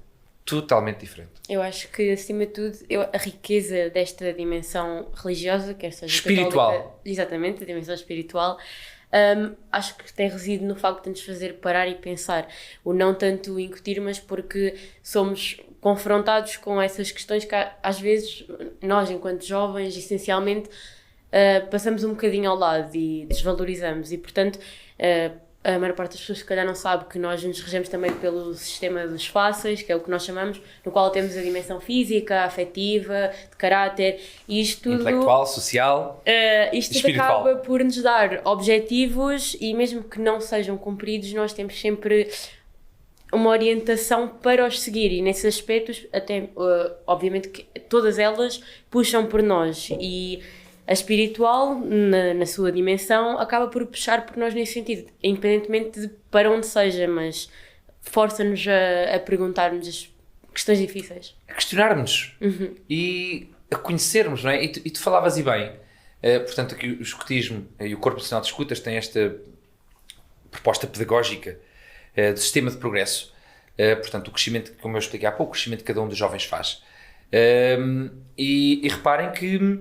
Totalmente diferente. Eu acho que, acima de tudo, a riqueza desta dimensão religiosa, quer seja espiritual. Católica, exatamente, a dimensão espiritual, acho que tem resido no facto de nos fazer parar e pensar, o não tanto incutir, mas porque somos confrontados com essas questões que às vezes nós, enquanto jovens, essencialmente passamos um bocadinho ao lado e desvalorizamos, e portanto a maior parte das pessoas se calhar não sabe que nós nos regemos também pelo sistema dos fáceis, que é o que nós chamamos, no qual temos a dimensão física, afetiva, de caráter, e isto tudo... intelectual, social, isto espiritual. Acaba por nos dar objetivos e mesmo que não sejam cumpridos, nós temos sempre uma orientação para os seguir, e nesses aspectos, até obviamente que todas elas puxam por nós, e a espiritual, na sua dimensão, acaba por puxar por nós nesse sentido, independentemente de para onde seja, mas força-nos a perguntarmos as questões difíceis. A questionarmos e a conhecermos, não é? E tu falavas e bem, portanto aqui o escutismo e o Corpo Nacional de Escutas têm esta proposta pedagógica do sistema de progresso, portanto o crescimento, como eu expliquei há pouco, o crescimento que cada um dos jovens faz. E reparem que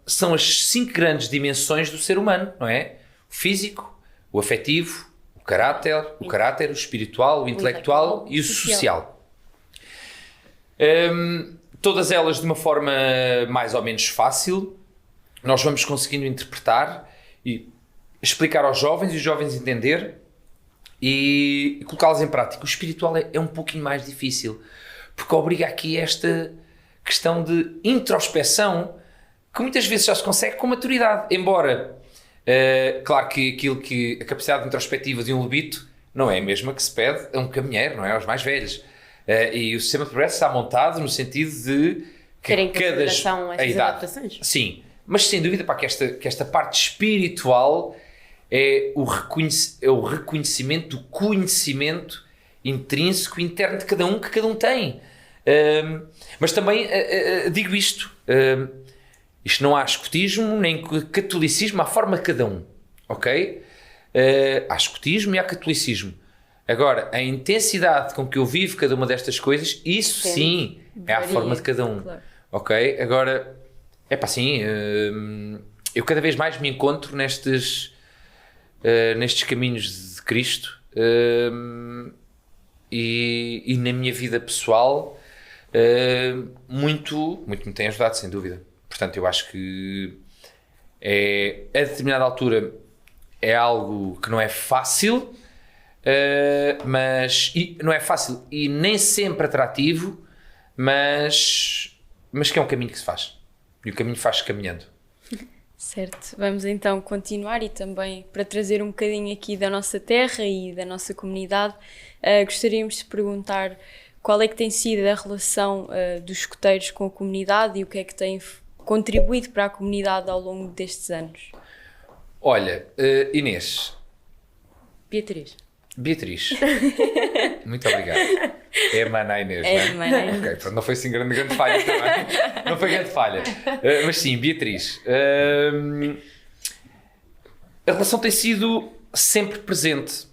são as 5 grandes dimensões do ser humano, não é? O físico, o afetivo, o caráter, o espiritual, o intelectual e o social. Todas elas de uma forma mais ou menos fácil, nós vamos conseguindo interpretar e explicar aos jovens e os jovens entender e colocá-las em prática. O espiritual é um pouquinho mais difícil, porque obriga aqui esta questão de introspeção que muitas vezes já se consegue com maturidade, embora claro que a capacidade introspectiva de um lobito não é a mesma que se pede a um caminheiro, não é? Aos mais velhos. E o sistema de progresso está montado no sentido de ter em consideração essas adaptações. Sim, mas sem dúvida que esta parte espiritual é o reconhecimento do conhecimento intrínseco interno de cada um, que cada um tem. Mas também digo isto, isto não há escotismo nem catolicismo, há forma de cada um, ok? Há escotismo e há catolicismo. Agora, a intensidade com que eu vivo cada uma destas coisas, isso sim é a forma de cada um, claro. Ok? Agora, assim, eu cada vez mais me encontro nestes caminhos de Cristo, e na minha vida pessoal muito me tem ajudado, sem dúvida. Portanto, eu acho que a determinada altura é algo que não é fácil, mas não é fácil e nem sempre atrativo, mas que é um caminho que se faz, e o caminho faz-se caminhando. Certo, vamos então continuar, e também para trazer um bocadinho aqui da nossa terra e da nossa comunidade, gostaríamos de perguntar qual é que tem sido a relação dos escoteiros com a comunidade e o que é que tem contribuído para a comunidade ao longo destes anos. Olha, Inês. Beatriz. Muito obrigado. É a mana Inês, não é? A mana Inês. Okay, pronto, não foi assim grande falha também. Não foi grande falha. Mas sim, Beatriz. A relação tem sido sempre presente.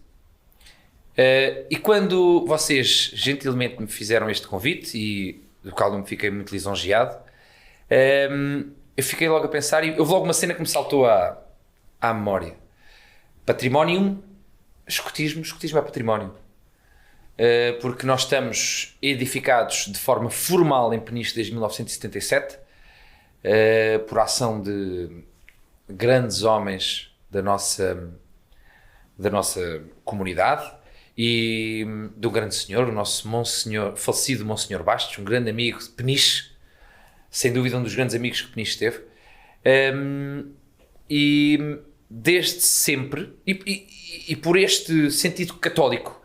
E quando vocês gentilmente me fizeram este convite, e do qual eu me fiquei muito lisonjeado, eu fiquei logo a pensar, e houve logo uma cena que me saltou à memória. Património, escotismo é património. Porque nós estamos edificados de forma formal em Peniche desde 1977, por ação de grandes homens da nossa comunidade e do grande senhor, o nosso falecido Monsenhor Bastos, um grande amigo de Peniche, sem dúvida um dos grandes amigos que Peniche teve, e desde sempre, e por este sentido católico,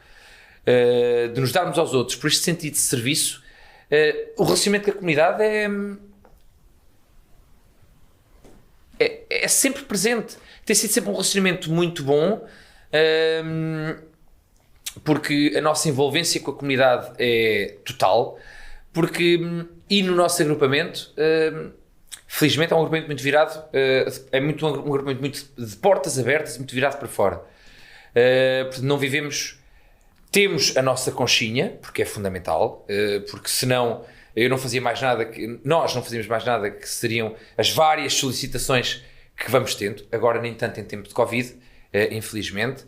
de nos darmos aos outros, por este sentido de serviço, o relacionamento com a comunidade é sempre presente. Tem sido sempre um relacionamento muito bom, porque a nossa envolvência com a comunidade é total, e no nosso agrupamento, felizmente é um agrupamento muito virado, um agrupamento muito de portas abertas, muito virado para fora. Portanto, não vivemos... Temos a nossa conchinha, porque é fundamental, porque senão nós não fazíamos mais nada que seriam as várias solicitações que vamos tendo, agora nem tanto em tempo de Covid, infelizmente,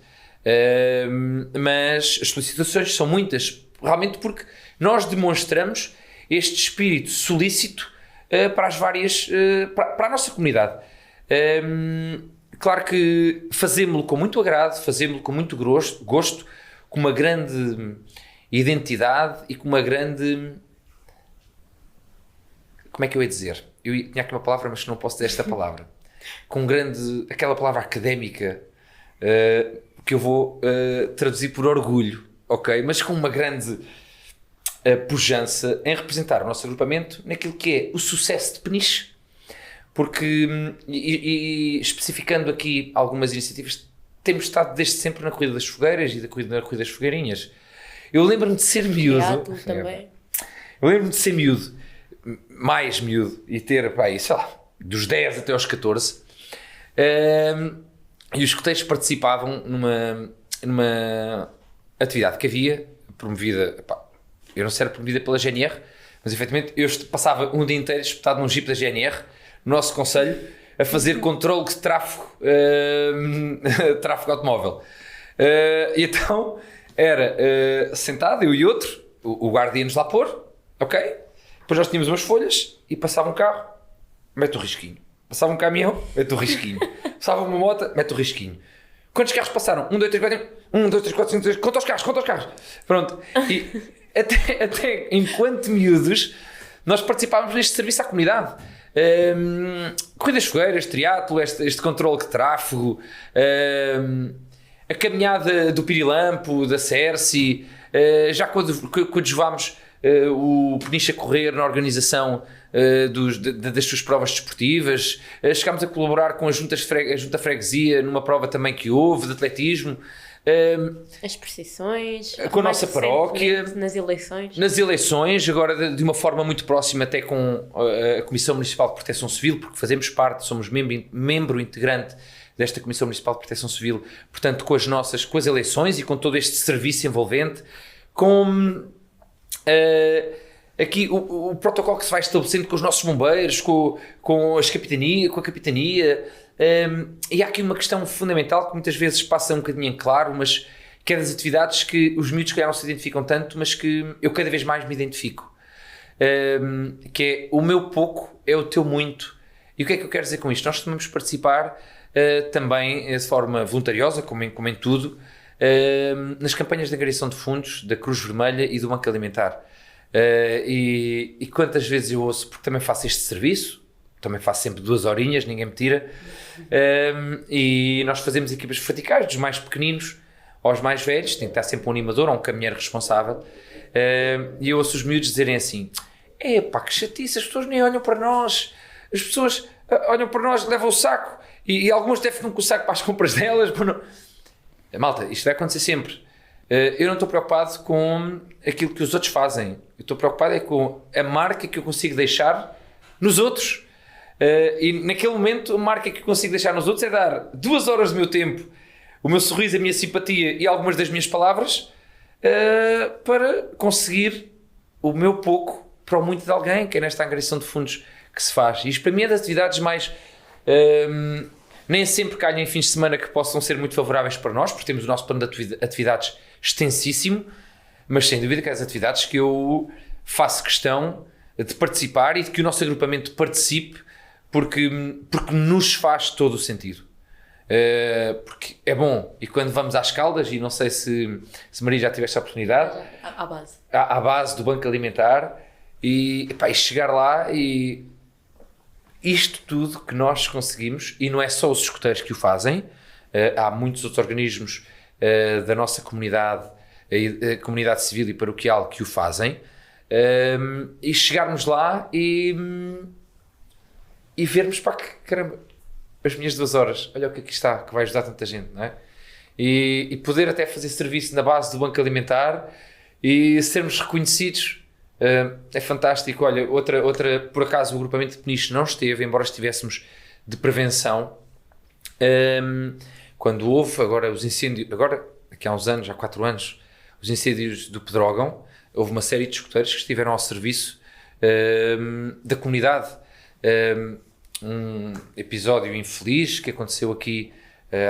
mas as solicitações são muitas, realmente porque nós demonstramos este espírito solícito para para a nossa comunidade. Claro que fazemos-lo com muito agrado, fazemos-lo com muito gosto, com uma grande identidade e com uma grande... Como é que eu ia dizer? Eu tinha aqui uma palavra, mas não posso dizer esta palavra. Com aquela palavra académica que eu vou traduzir por orgulho, ok? Mas com uma grande pujança em representar o nosso agrupamento naquilo que é o sucesso de Peniche. Porque, e especificando aqui algumas iniciativas, temos estado desde sempre na Corrida das Fogueiras e na Corrida das Fogueirinhas. Eu lembro-me de ser miúdo. Também. Eu lembro-me de ser miúdo, mais miúdo, e ter, sei lá, dos 10 até aos 14. E os escoteiros participavam numa atividade que havia, promovida, eu não sei se era promovida pela GNR, mas efetivamente eu passava um dia inteiro espetado num jeep da GNR, no nosso concelho, a fazer controle de tráfego automóvel. E então era sentado, eu e outro, o guarda ia-nos lá pôr, ok? Depois nós tínhamos umas folhas e passava um carro, mete o risquinho. Passava um caminhão, mete o risquinho. Passava uma moto, mete o risquinho. Quantos carros passaram? 1, 2, 3, 4, 1, 2, 3, 4, 5, 6, conta os carros. Pronto. E até enquanto miúdos, nós participávamos neste serviço à comunidade. Corridas fogueiras, triatlo, este controle de tráfego, a caminhada do Pirilampo, da Cerci, já coadjuvámos o Peniche a correr na organização das suas provas desportivas, chegámos a colaborar com a Junta Freguesia numa prova também que houve de atletismo. As procissões, com a nossa paróquia, nas eleições, agora de uma forma muito próxima até com a Comissão Municipal de Proteção Civil, porque fazemos parte, somos membro integrante desta Comissão Municipal de Proteção Civil, portanto com as eleições e com todo este serviço envolvente, com aqui o protocolo que se vai estabelecendo com os nossos bombeiros, com a capitania. E há aqui uma questão fundamental que muitas vezes passa um bocadinho em claro, mas que é das atividades que os miúdos que não se identificam tanto, mas que eu cada vez mais me identifico, que é o meu pouco é o teu muito. E o que é que eu quero dizer com isto? Nós costumamos participar também de forma voluntariosa, como em tudo, nas campanhas de angariação de fundos da Cruz Vermelha e do Banco Alimentar. E quantas vezes eu ouço, porque também faço este serviço, também faço sempre 2 horinhas, ninguém me tira, e nós fazemos equipas verticais, dos mais pequeninos aos mais velhos, tem que estar sempre um animador ou um caminheiro responsável, e eu ouço os miúdos dizerem assim: epá, que chatice, as pessoas nem olham para nós, as pessoas olham para nós, levam o saco, e algumas até ficam com o saco para as compras delas. Malta, isto vai acontecer sempre. Eu não estou preocupado com aquilo que os outros fazem, eu estou preocupado com a marca que eu consigo deixar nos outros. E naquele momento a marca que eu consigo deixar nos outros é dar 2 horas do meu tempo, o meu sorriso, a minha simpatia e algumas das minhas palavras para conseguir o meu pouco para o muito de alguém, que é nesta angariação de fundos que se faz. E isto para mim é das atividades mais nem sempre calham em fins de semana que possam ser muito favoráveis para nós, porque temos o nosso plano de atividades extensíssimo, mas sem dúvida que é as atividades que eu faço questão de participar e de que o nosso agrupamento participe, porque nos faz todo o sentido. Porque é bom, e quando vamos às Caldas, e não sei se Maria já tiveste a oportunidade, à base do Banco Alimentar, e chegar lá e isto tudo que nós conseguimos, e não é só os escuteiros que o fazem, há muitos outros organismos da nossa comunidade, a comunidade civil e paroquial que o fazem, e chegarmos lá e vermos, caramba, as minhas 2 horas, olha o que aqui está, que vai ajudar tanta gente, não é? E poder até fazer serviço na base do Banco Alimentar e sermos reconhecidos, é fantástico. Olha, outra, por acaso o agrupamento de Peniche não esteve, embora estivéssemos de prevenção, quando houve agora os incêndios, aqui há uns anos, há 4 anos, os incêndios do Pedrógão, houve uma série de escuteiros que estiveram ao serviço da comunidade. Um episódio infeliz que aconteceu aqui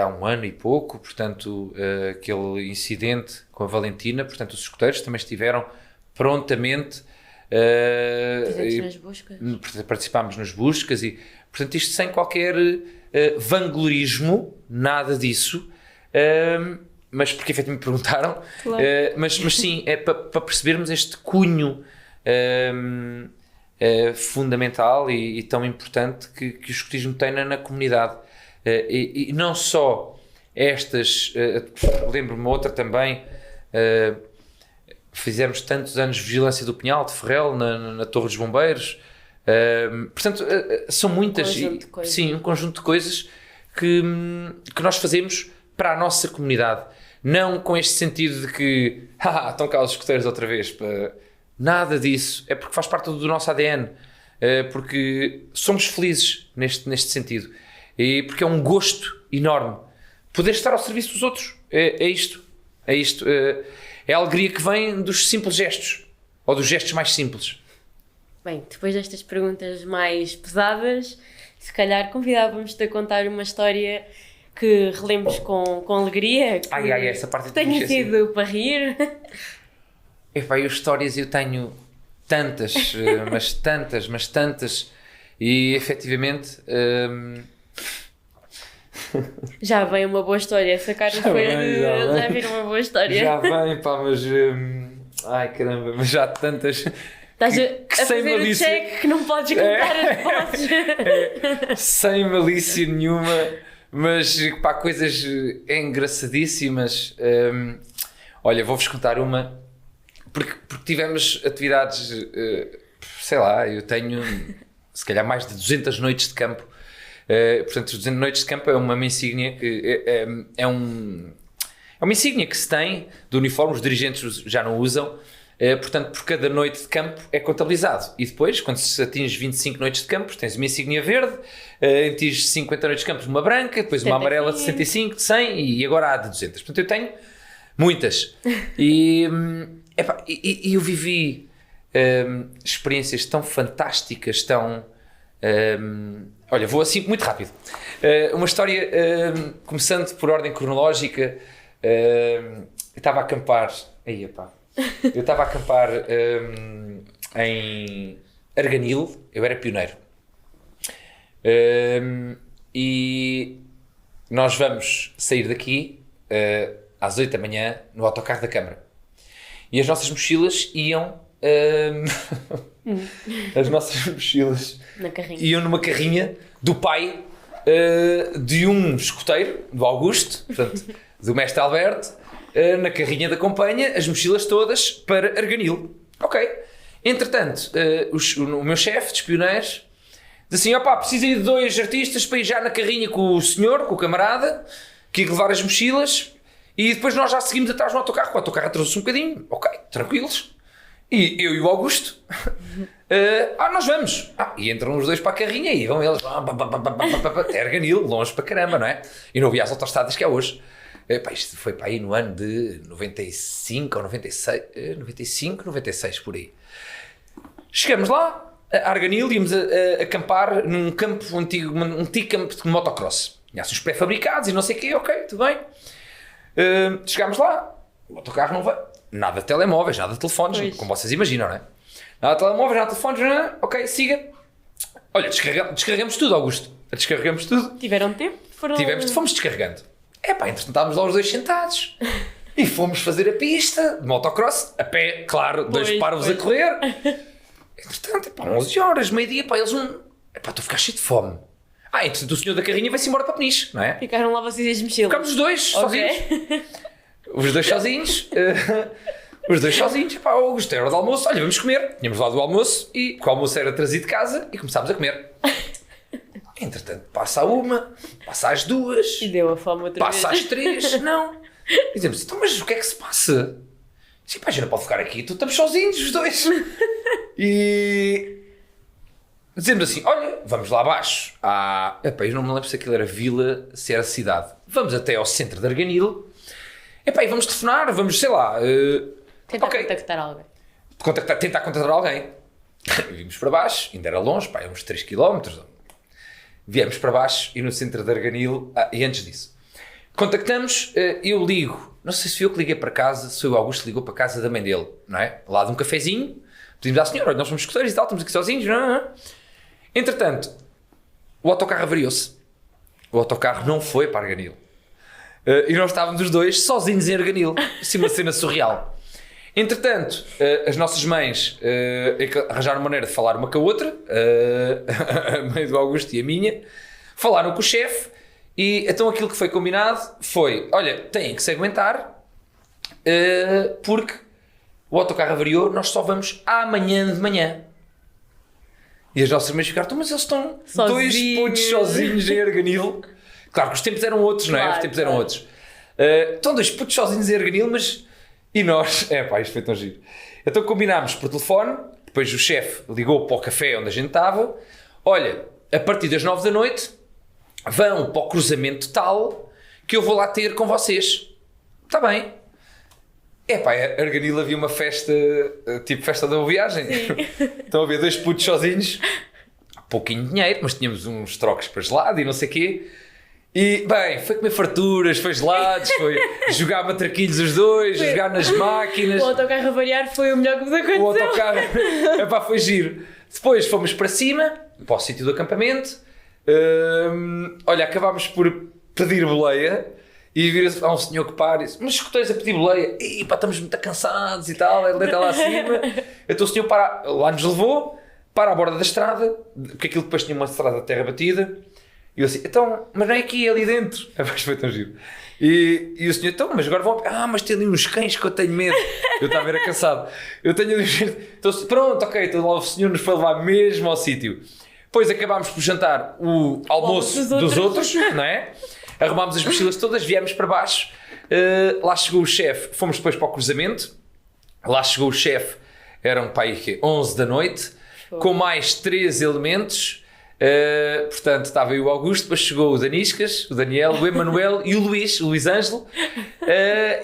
há 1 ano e pouco, portanto, aquele incidente com a Valentina, portanto, os escuteiros também estiveram prontamente nas buscas. Participámos nas buscas e, portanto, isto sem qualquer vanglorismo, nada disso, mas porque efetivamente me perguntaram, claro. Mas sim, é para percebermos este cunho fundamental e tão importante que o escotismo tem na comunidade, e não só estas, lembro-me outra também, fizemos tantos anos de vigilância do Pinhal de Ferrel na Torre dos Bombeiros, portanto são muitas, um conjunto de coisas que nós fazemos para a nossa comunidade, não com este sentido de que estão cá os escuteiros outra vez, nada disso, é porque faz parte do nosso ADN, porque somos felizes neste sentido, e porque é um gosto enorme poder estar ao serviço dos outros. É isto, é a alegria que vem dos simples gestos, ou dos gestos mais simples. Bem, depois destas perguntas mais pesadas, se calhar convidávamos-te a contar uma história que relembres com alegria, que essa parte tenha sido para rir. Eu histórias eu tenho tantas, mas tantas, e efetivamente já vem uma boa história, essa cara já vem uma boa história. Já vem, mas ai caramba, mas já tantas. Estás a fazer o cheque que não podes contar as vozes. Sem malícia nenhuma, mas coisas engraçadíssimas. Olha, vou-vos contar uma porque tivemos atividades, sei lá, eu tenho se calhar mais de 200 noites de campo. Portanto, as 200 noites de campo é uma insígnia que é uma insígnia que se tem do uniforme, os dirigentes já não usam. Portanto, por cada noite de campo é contabilizado. E depois, quando se atinge 25 noites de campo, tens uma insígnia verde, atinge 50 noites de campo, uma branca, depois uma amarela de 65, de 100 e agora há de 200. Portanto, eu tenho muitas. E eu vivi experiências tão fantásticas, tão... olha, vou assim muito rápido. Uma história, começando por ordem cronológica, eu estava a acampar... Eu estava a acampar em Arganil, eu era pioneiro. E nós vamos sair daqui às 8 da manhã no autocarro da Câmara. E as nossas mochilas iam... as nossas mochilas iam numa carrinha do pai de um escoteiro, do Augusto, portanto, do mestre Alberto, na carrinha da companhia, as mochilas todas para Arganil. Ok. Entretanto, o meu chefe dos pioneiros diz assim, precisa ir de 2 artistas para ir já na carrinha com o senhor, com o camarada, que ia levar as mochilas, e depois nós já seguimos atrás no autocarro. O autocarro atrasou-se um bocadinho. Ok, tranquilos. E eu e o Augusto, nós vamos. E entram os 2 para a carrinha e vão eles até Arganil, longe para caramba, não é? E não havia as autostradas que há hoje. Isto foi para aí no ano de 95 ou 96, por aí. Chegamos lá, a Arganil, íamos a acampar num campo antigo, um antigo campo de motocross. Tinha os pré-fabricados e não sei o quê, ok, tudo bem. Chegámos lá, o autocarro não veio. Nada de telemóveis, nada de telefones, pois. Como vocês imaginam, não é? Nada de telemóveis, nada de telefones, ok, siga. Olha, descarregamos tudo, Augusto. Descarregamos tudo. Tiveram tempo? Fomos descarregando. Entretanto estávamos lá os 2 sentados e fomos fazer a pista de motocross, a pé, claro, 2 parvos a correr. Entretanto, 11 horas, meio-dia, eles estou a ficar cheio de fome. Entretanto o senhor da carrinha vai-se embora para Peniche, não é? Ficaram lá vocês as mochilas. Ficámos os 2 sozinhos. Os 2 sozinhos. Os 2 sozinhos. O Augusto era do almoço, olha, vamos comer. Tínhamos lá do almoço, e o almoço era trazido de casa e começámos a comer. Entretanto, passa a 1, passa às 2, e deu a fome outra vez. Passa às 3, não. E dizemos, então, mas o que é que se passa? Sim, a gente não pode ficar aqui, estamos sozinhos os 2. E dizemos assim, olha, vamos lá abaixo. Eu não me lembro se aquilo era vila, se era cidade. Vamos até ao centro de Arganil. E vamos telefonar, vamos, sei lá... tentar contactar alguém. Tentar contactar alguém. Vimos para baixo, ainda era longe, uns 3 km. Viemos para baixo e no centro de Arganil, e antes disso, contactamos, eu ligo, não sei se fui eu que liguei para casa, se foi o Augusto que ligou para a casa da mãe dele, não é? Lá de um cafezinho, pedimos à senhora, olha, nós somos escuteiros e tal, estamos aqui sozinhos, não. Entretanto, o autocarro avariou-se, o autocarro não foi para Arganil, e nós estávamos os 2 sozinhos em Arganil, assim uma cena surreal. Entretanto, as nossas mães arranjaram maneira de falar uma com a outra, a mãe do Augusto e a minha, falaram com o chefe, e então aquilo que foi combinado foi, olha, têm que se aguentar, porque o autocarro avariou, nós só vamos amanhã de manhã. E as nossas mães ficaram, mas eles estão sozinhos. 2 putos sozinhos em Arganil. Claro que os tempos eram outros, não é? Os tempos eram outros. Estão 2 putos sozinhos em Arganil, mas... E nós, isto foi tão giro. Então combinámos por telefone, depois o chefe ligou para o café onde a gente estava, olha, a partir das 9 da noite, vão para o cruzamento tal, que eu vou lá ter com vocês. Está bem. Arganil havia uma festa, tipo festa da viagem. Então havia 2 putos sozinhos, pouquinho dinheiro, mas tínhamos uns trocos para gelado e não sei o quê. E, foi comer farturas, foi gelados, foi jogar matraquilhos os 2, jogar nas máquinas. O autocarro a variar foi o melhor que vos aconteceu. O autocarro, foi giro. Depois fomos para cima, para o sítio do acampamento. Olha, acabámos por pedir boleia. E vira-se um senhor que para e diz, mas escuteiros a pedir boleia. Estamos muito cansados e tal, ele está lá acima. Então o senhor lá nos levou, para a borda da estrada, porque aquilo depois tinha uma estrada de terra batida. E eu assim, então, mas não é aqui, é ali dentro. Foi tão giro. E o senhor, então, mas agora vão... mas tem ali uns cães que eu tenho medo. Eu estava a ver cansado. Eu tenho ali uns cães... Então, pronto, ok, então lá o senhor nos foi levar mesmo ao sítio. Depois acabámos por jantar o almoço dos outros, não é? Arrumámos as mochilas todas, viemos para baixo. Lá chegou o chefe, fomos depois para o cruzamento. Lá chegou o chefe, eram para aí 11 da noite, com mais 3 elementos. Portanto, estava aí o Augusto, depois chegou o Daniscas, o Daniel, o Emanuel e o Luís Ângelo,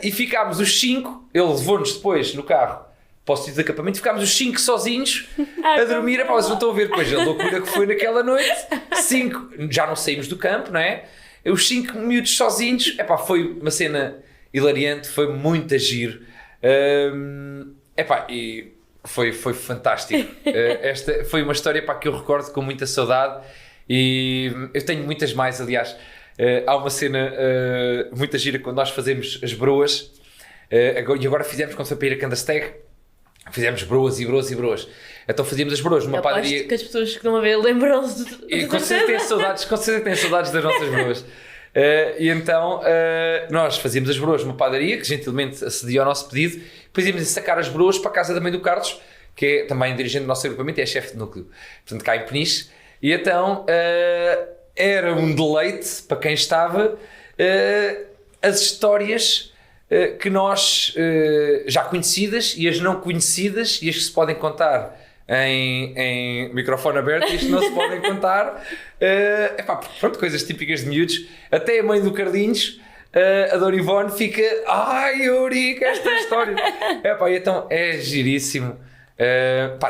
e ficámos os 5, ele levou-nos depois no carro para o sítio de acampamento, ficámos os 5 sozinhos a dormir. Vocês não estão a ver depois a loucura que foi naquela noite. 5, já não saímos do campo, não é? Os 5 miúdos sozinhos, foi uma cena hilariante, foi muito a giro. E foi fantástico. Esta foi uma história que eu recordo com muita saudade, e eu tenho muitas mais, aliás. Há uma cena muito gira quando nós fazemos as broas, e agora fizemos, quando foi para ir a Candasteg, fizemos broas e broas e broas. Então fazíamos as broas numa padaria. Que as pessoas que estão a ver lembram-se de... Com certeza têm saudades das nossas broas. E então nós fazíamos as broas numa padaria que gentilmente acedia ao nosso pedido. Depois íamos sacar as broas para a casa da mãe do Carlos, que é também dirigente do nosso agrupamento e é chefe de núcleo, portanto cá em Peniche. E então era um deleite para quem estava as histórias que nós já conhecidas e as não conhecidas, e as que se podem contar em microfone aberto, e as que não se podem contar. Pronto, coisas típicas de miúdos. Até a mãe do Carlinhos, a Dona Ivone, fica: ai, Eurico, esta história. Então é giríssimo.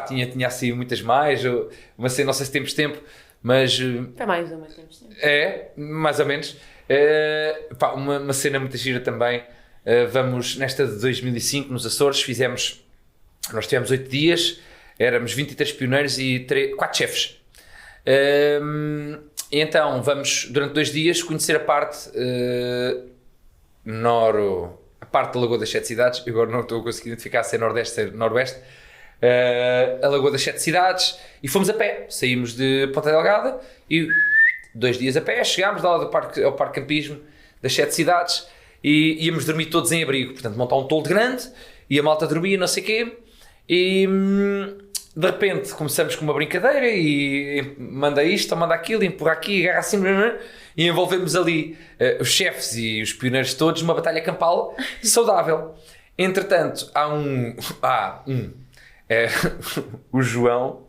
Tinha assim muitas mais, não sei se temos tempo, mas... Para mais ou menos temos tempo. Mais ou menos. Uma cena muito gira também. Vamos, nesta de 2005, nos Açores, nós tivemos 8 dias, éramos 23 pioneiros e 4 chefes. E então vamos, durante 2 dias, conhecer a parte a parte da Lagoa das 7 Cidades. Eu agora não estou a conseguir identificar se é Nordeste, se é Noroeste. A Lagoa das 7 Cidades, e fomos a pé. Saímos de Ponta Delgada e 2 dias a pé, chegámos lá ao parque campismo das 7 Cidades, e íamos dormir todos em abrigo, portanto montar um toldo grande, e a malta dormia, não sei o quê, e de repente começamos com uma brincadeira, e manda isto, ou manda aquilo, empurra aqui, agarra assim, e envolvemos ali os chefes e os pioneiros todos numa batalha campal saudável. Entretanto, há o João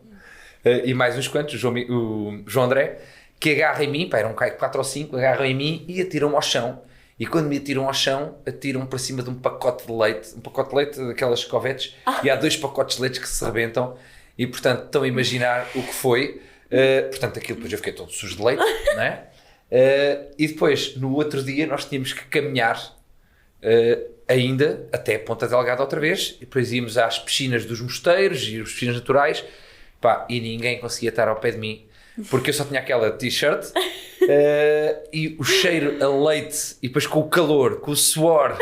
e mais uns quantos, o João André, que agarra em mim, eram 4 ou 5, agarram em mim e atiram-me ao chão. E quando me atiram ao chão, atiram para cima de um pacote de leite daquelas covetes, e há 2 pacotes de leite que se rebentam, e portanto estão a imaginar o que foi. Portanto, aquilo depois eu fiquei todo sujo de leite, não é? E depois, no outro dia, nós tínhamos que caminhar ainda até Ponta Delgada outra vez, e depois íamos às piscinas dos mosteiros e as piscinas naturais, e ninguém conseguia estar ao pé de mim, porque eu só tinha aquela t-shirt, e o cheiro a leite, e depois com o calor, com o suor,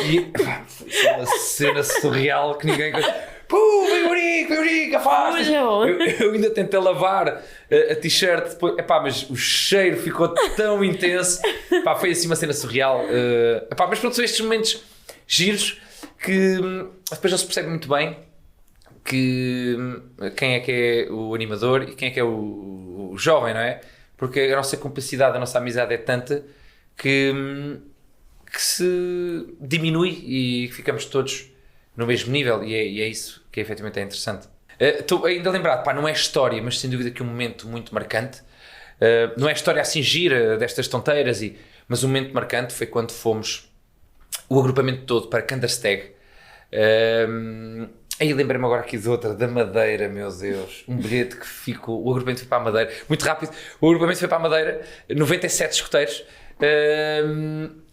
e foi uma cena surreal que ninguém... Vem Eurico, afasta! Eu ainda tentei lavar a t-shirt, depois, mas o cheiro ficou tão intenso, foi assim uma cena surreal. Mas pronto, são estes momentos giros que depois não se percebe muito bem quem é que é o animador e quem é que é o jovem, não é? Porque a nossa cumplicidade, a nossa amizade é tanta que se diminui e ficamos todos no mesmo nível, e é isso que efetivamente é interessante. Estou ainda lembrado, não é história, mas sem dúvida que um momento muito marcante. Não é história assim gira destas tonteiras, mas um momento marcante foi quando fomos o agrupamento todo para Candasteg. Aí lembrei-me agora aqui de outra, da Madeira, meu Deus, um bilhete que ficou, o agrupamento foi para a Madeira, muito rápido, o agrupamento foi para a Madeira, 97 escuteiros,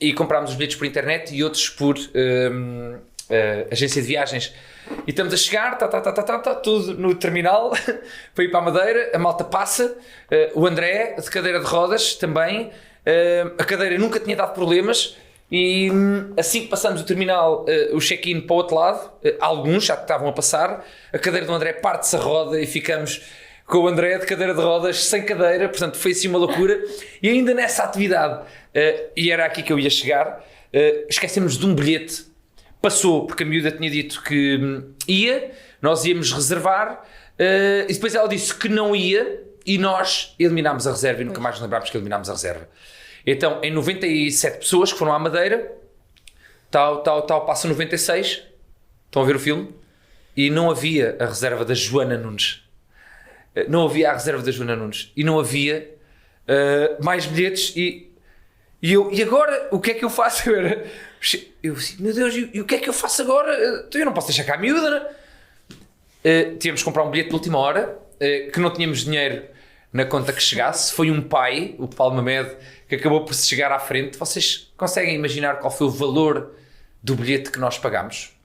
e comprámos os bilhetes por internet e outros por agência de viagens. E estamos a chegar, tudo no terminal, para ir para a Madeira, a malta passa, o André, de cadeira de rodas também, a cadeira nunca tinha dado problemas, e assim que passamos o terminal, o check-in para o outro lado, alguns já estavam a passar, a cadeira do André parte-se a roda e ficamos com o André de cadeira de rodas, sem cadeira, portanto foi assim uma loucura. E ainda nessa atividade, e era aqui que eu ia chegar, esquecemos de um bilhete. Passou, porque a miúda tinha dito que ia, nós íamos reservar, e depois ela disse que não ia, e nós eliminámos a reserva, e nunca mais nos lembrámos que eliminámos a reserva. Então, em 97 pessoas que foram à Madeira, passa 96, estão a ver o filme? E não havia a reserva da Joana Nunes. Não havia a reserva da Joana Nunes. E não havia mais bilhetes. E agora, o que é que eu faço? Eu disse, meu Deus, e o que é que eu faço agora? Eu não posso deixar cá a miúda, né? Tínhamos que comprar um bilhete de última hora, que não tínhamos dinheiro na conta que chegasse. Foi um pai, o Paulo Mamed, que acabou por se chegar à frente. Vocês conseguem imaginar qual foi o valor do bilhete que nós pagámos?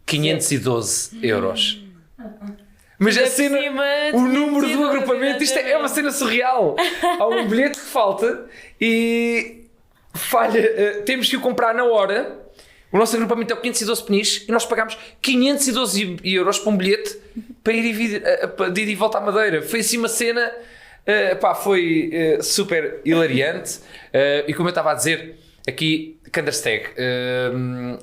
512 euros. Mas a cena, o número do agrupamento, isto é uma cena surreal. Há um bilhete que falta e falha, temos que o comprar na hora. O nosso agrupamento é o 512 peniches e nós pagámos 512 euros para um bilhete para ir e volta à Madeira. Foi assim uma cena, foi super hilariante. E como eu estava a dizer, aqui, Kandersteg,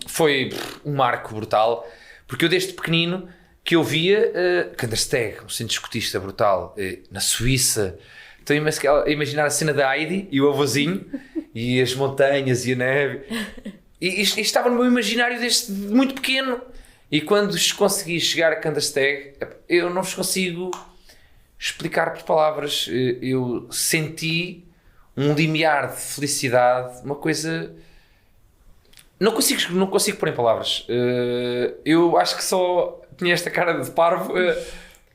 foi um marco brutal, porque eu desde pequenino que eu via Kandersteg, um centro escotista brutal, na Suíça. Estou a imaginar a cena da Heidi e o avôzinho, e as montanhas e a neve. E isto estava no meu imaginário desde muito pequeno. E quando consegui chegar a Kandersteg, eu não vos consigo explicar por palavras. Eu senti um limiar de felicidade, uma coisa... Não consigo pôr em palavras. Eu acho que só tinha esta cara de parvo. Eu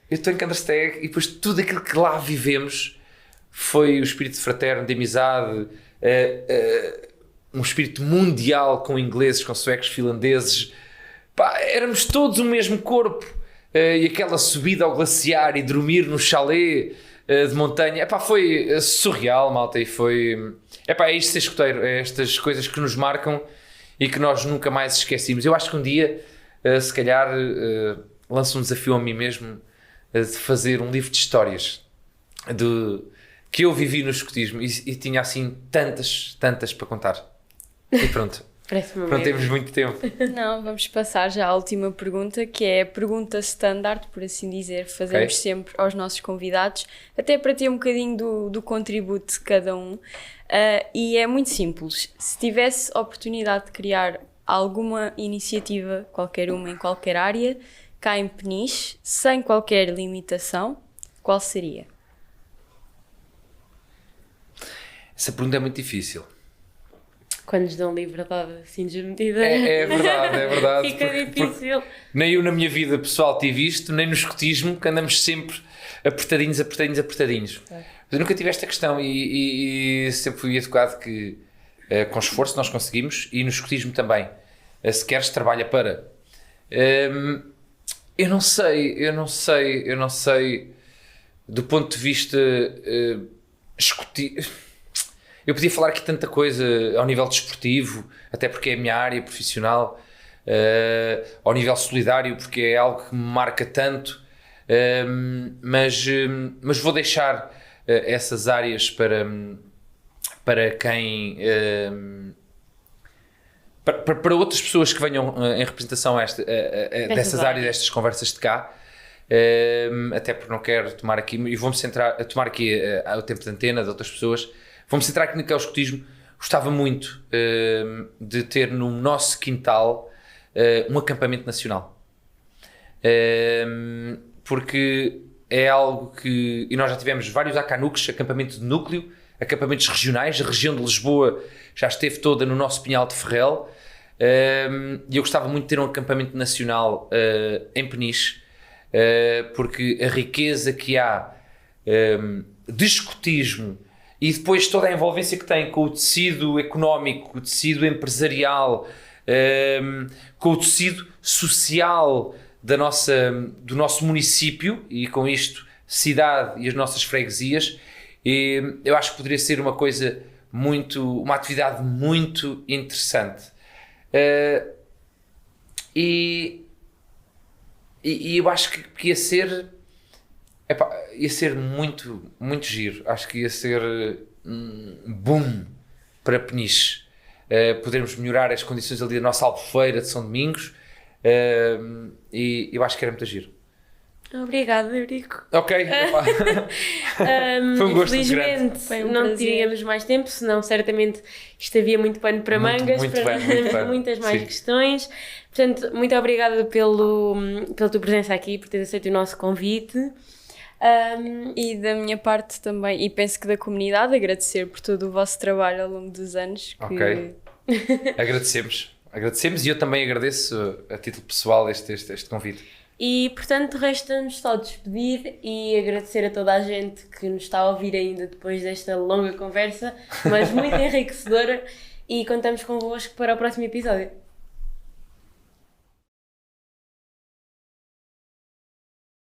estou em Kandersteg e depois tudo aquilo que lá vivemos foi o espírito fraterno, de amizade, um espírito mundial com ingleses, com suecos, finlandeses. Éramos todos o mesmo corpo. E aquela subida ao glaciar e dormir no chalé de montanha, foi surreal, malta, e foi... é isto ser escoteiro, é estas coisas que nos marcam e que nós nunca mais esquecemos. Eu acho que um dia, se calhar, lanço um desafio a mim mesmo de fazer um livro de histórias que eu vivi no escotismo e tinha assim tantas para contar. E pronto. Pronto, temos muito tempo. Não, vamos passar já à última pergunta, que é a pergunta standard, por assim dizer, fazemos sempre aos nossos convidados, até para ter um bocadinho do contributo de cada um. E é muito simples. Se tivesse a oportunidade de criar alguma iniciativa, qualquer uma, em qualquer área, cá em Peniche, sem qualquer limitação, qual seria? Essa pergunta é muito difícil. Quando nos dão liberdade assim desmedida. É verdade. Fica difícil. Nem eu na minha vida pessoal tive isto, nem no escotismo, que andamos sempre apertadinhos. Eu nunca tive esta questão e sempre fui educado que com esforço nós conseguimos, e no escotismo também. Se queres, trabalha para. Eu não sei do ponto de vista escotismo. Eu podia falar aqui tanta coisa ao nível desportivo, até porque é a minha área profissional, ao nível solidário, porque é algo que me marca tanto, mas vou deixar essas áreas para quem... para outras pessoas que venham em representação dessas áreas, destas conversas de cá, até porque não quero tomar aqui, e vou-me centrar, tomar aqui o tempo de antena de outras pessoas. Vamos centrar aqui no que é o escotismo. Gostava muito de ter no nosso quintal um acampamento nacional. Porque é algo que... E nós já tivemos vários acanuques, acampamento de núcleo, acampamentos regionais. A região de Lisboa já esteve toda no nosso Pinhal de Ferrel. E eu gostava muito de ter um acampamento nacional em Peniche, porque a riqueza que há de escotismo e depois toda a envolvência que tem com o tecido económico, o tecido empresarial, com o tecido social do nosso município, e com isto cidade e as nossas freguesias, eu acho que poderia ser uma atividade muito interessante. E eu acho que ia ser epá, ia ser muito, muito giro. Acho que ia ser boom para Peniche. Podermos melhorar as condições ali da nossa Albufeira de São Domingos, e eu acho que era muito giro. Obrigada, Eurico. Ok. Foi um gosto muito grande. Infelizmente não teríamos mais tempo, senão certamente isto havia muito pano para mangas, para muitas mais questões. Portanto, muito obrigada pela tua presença aqui, por teres aceito o nosso convite. E da minha parte também, e penso que da comunidade, agradecer por todo o vosso trabalho ao longo dos anos. Ok. Agradecemos e eu também agradeço a título pessoal este convite. E, portanto, resta-nos só despedir e agradecer a toda a gente que nos está a ouvir ainda depois desta longa conversa, mas muito enriquecedora, e contamos convosco para o próximo episódio.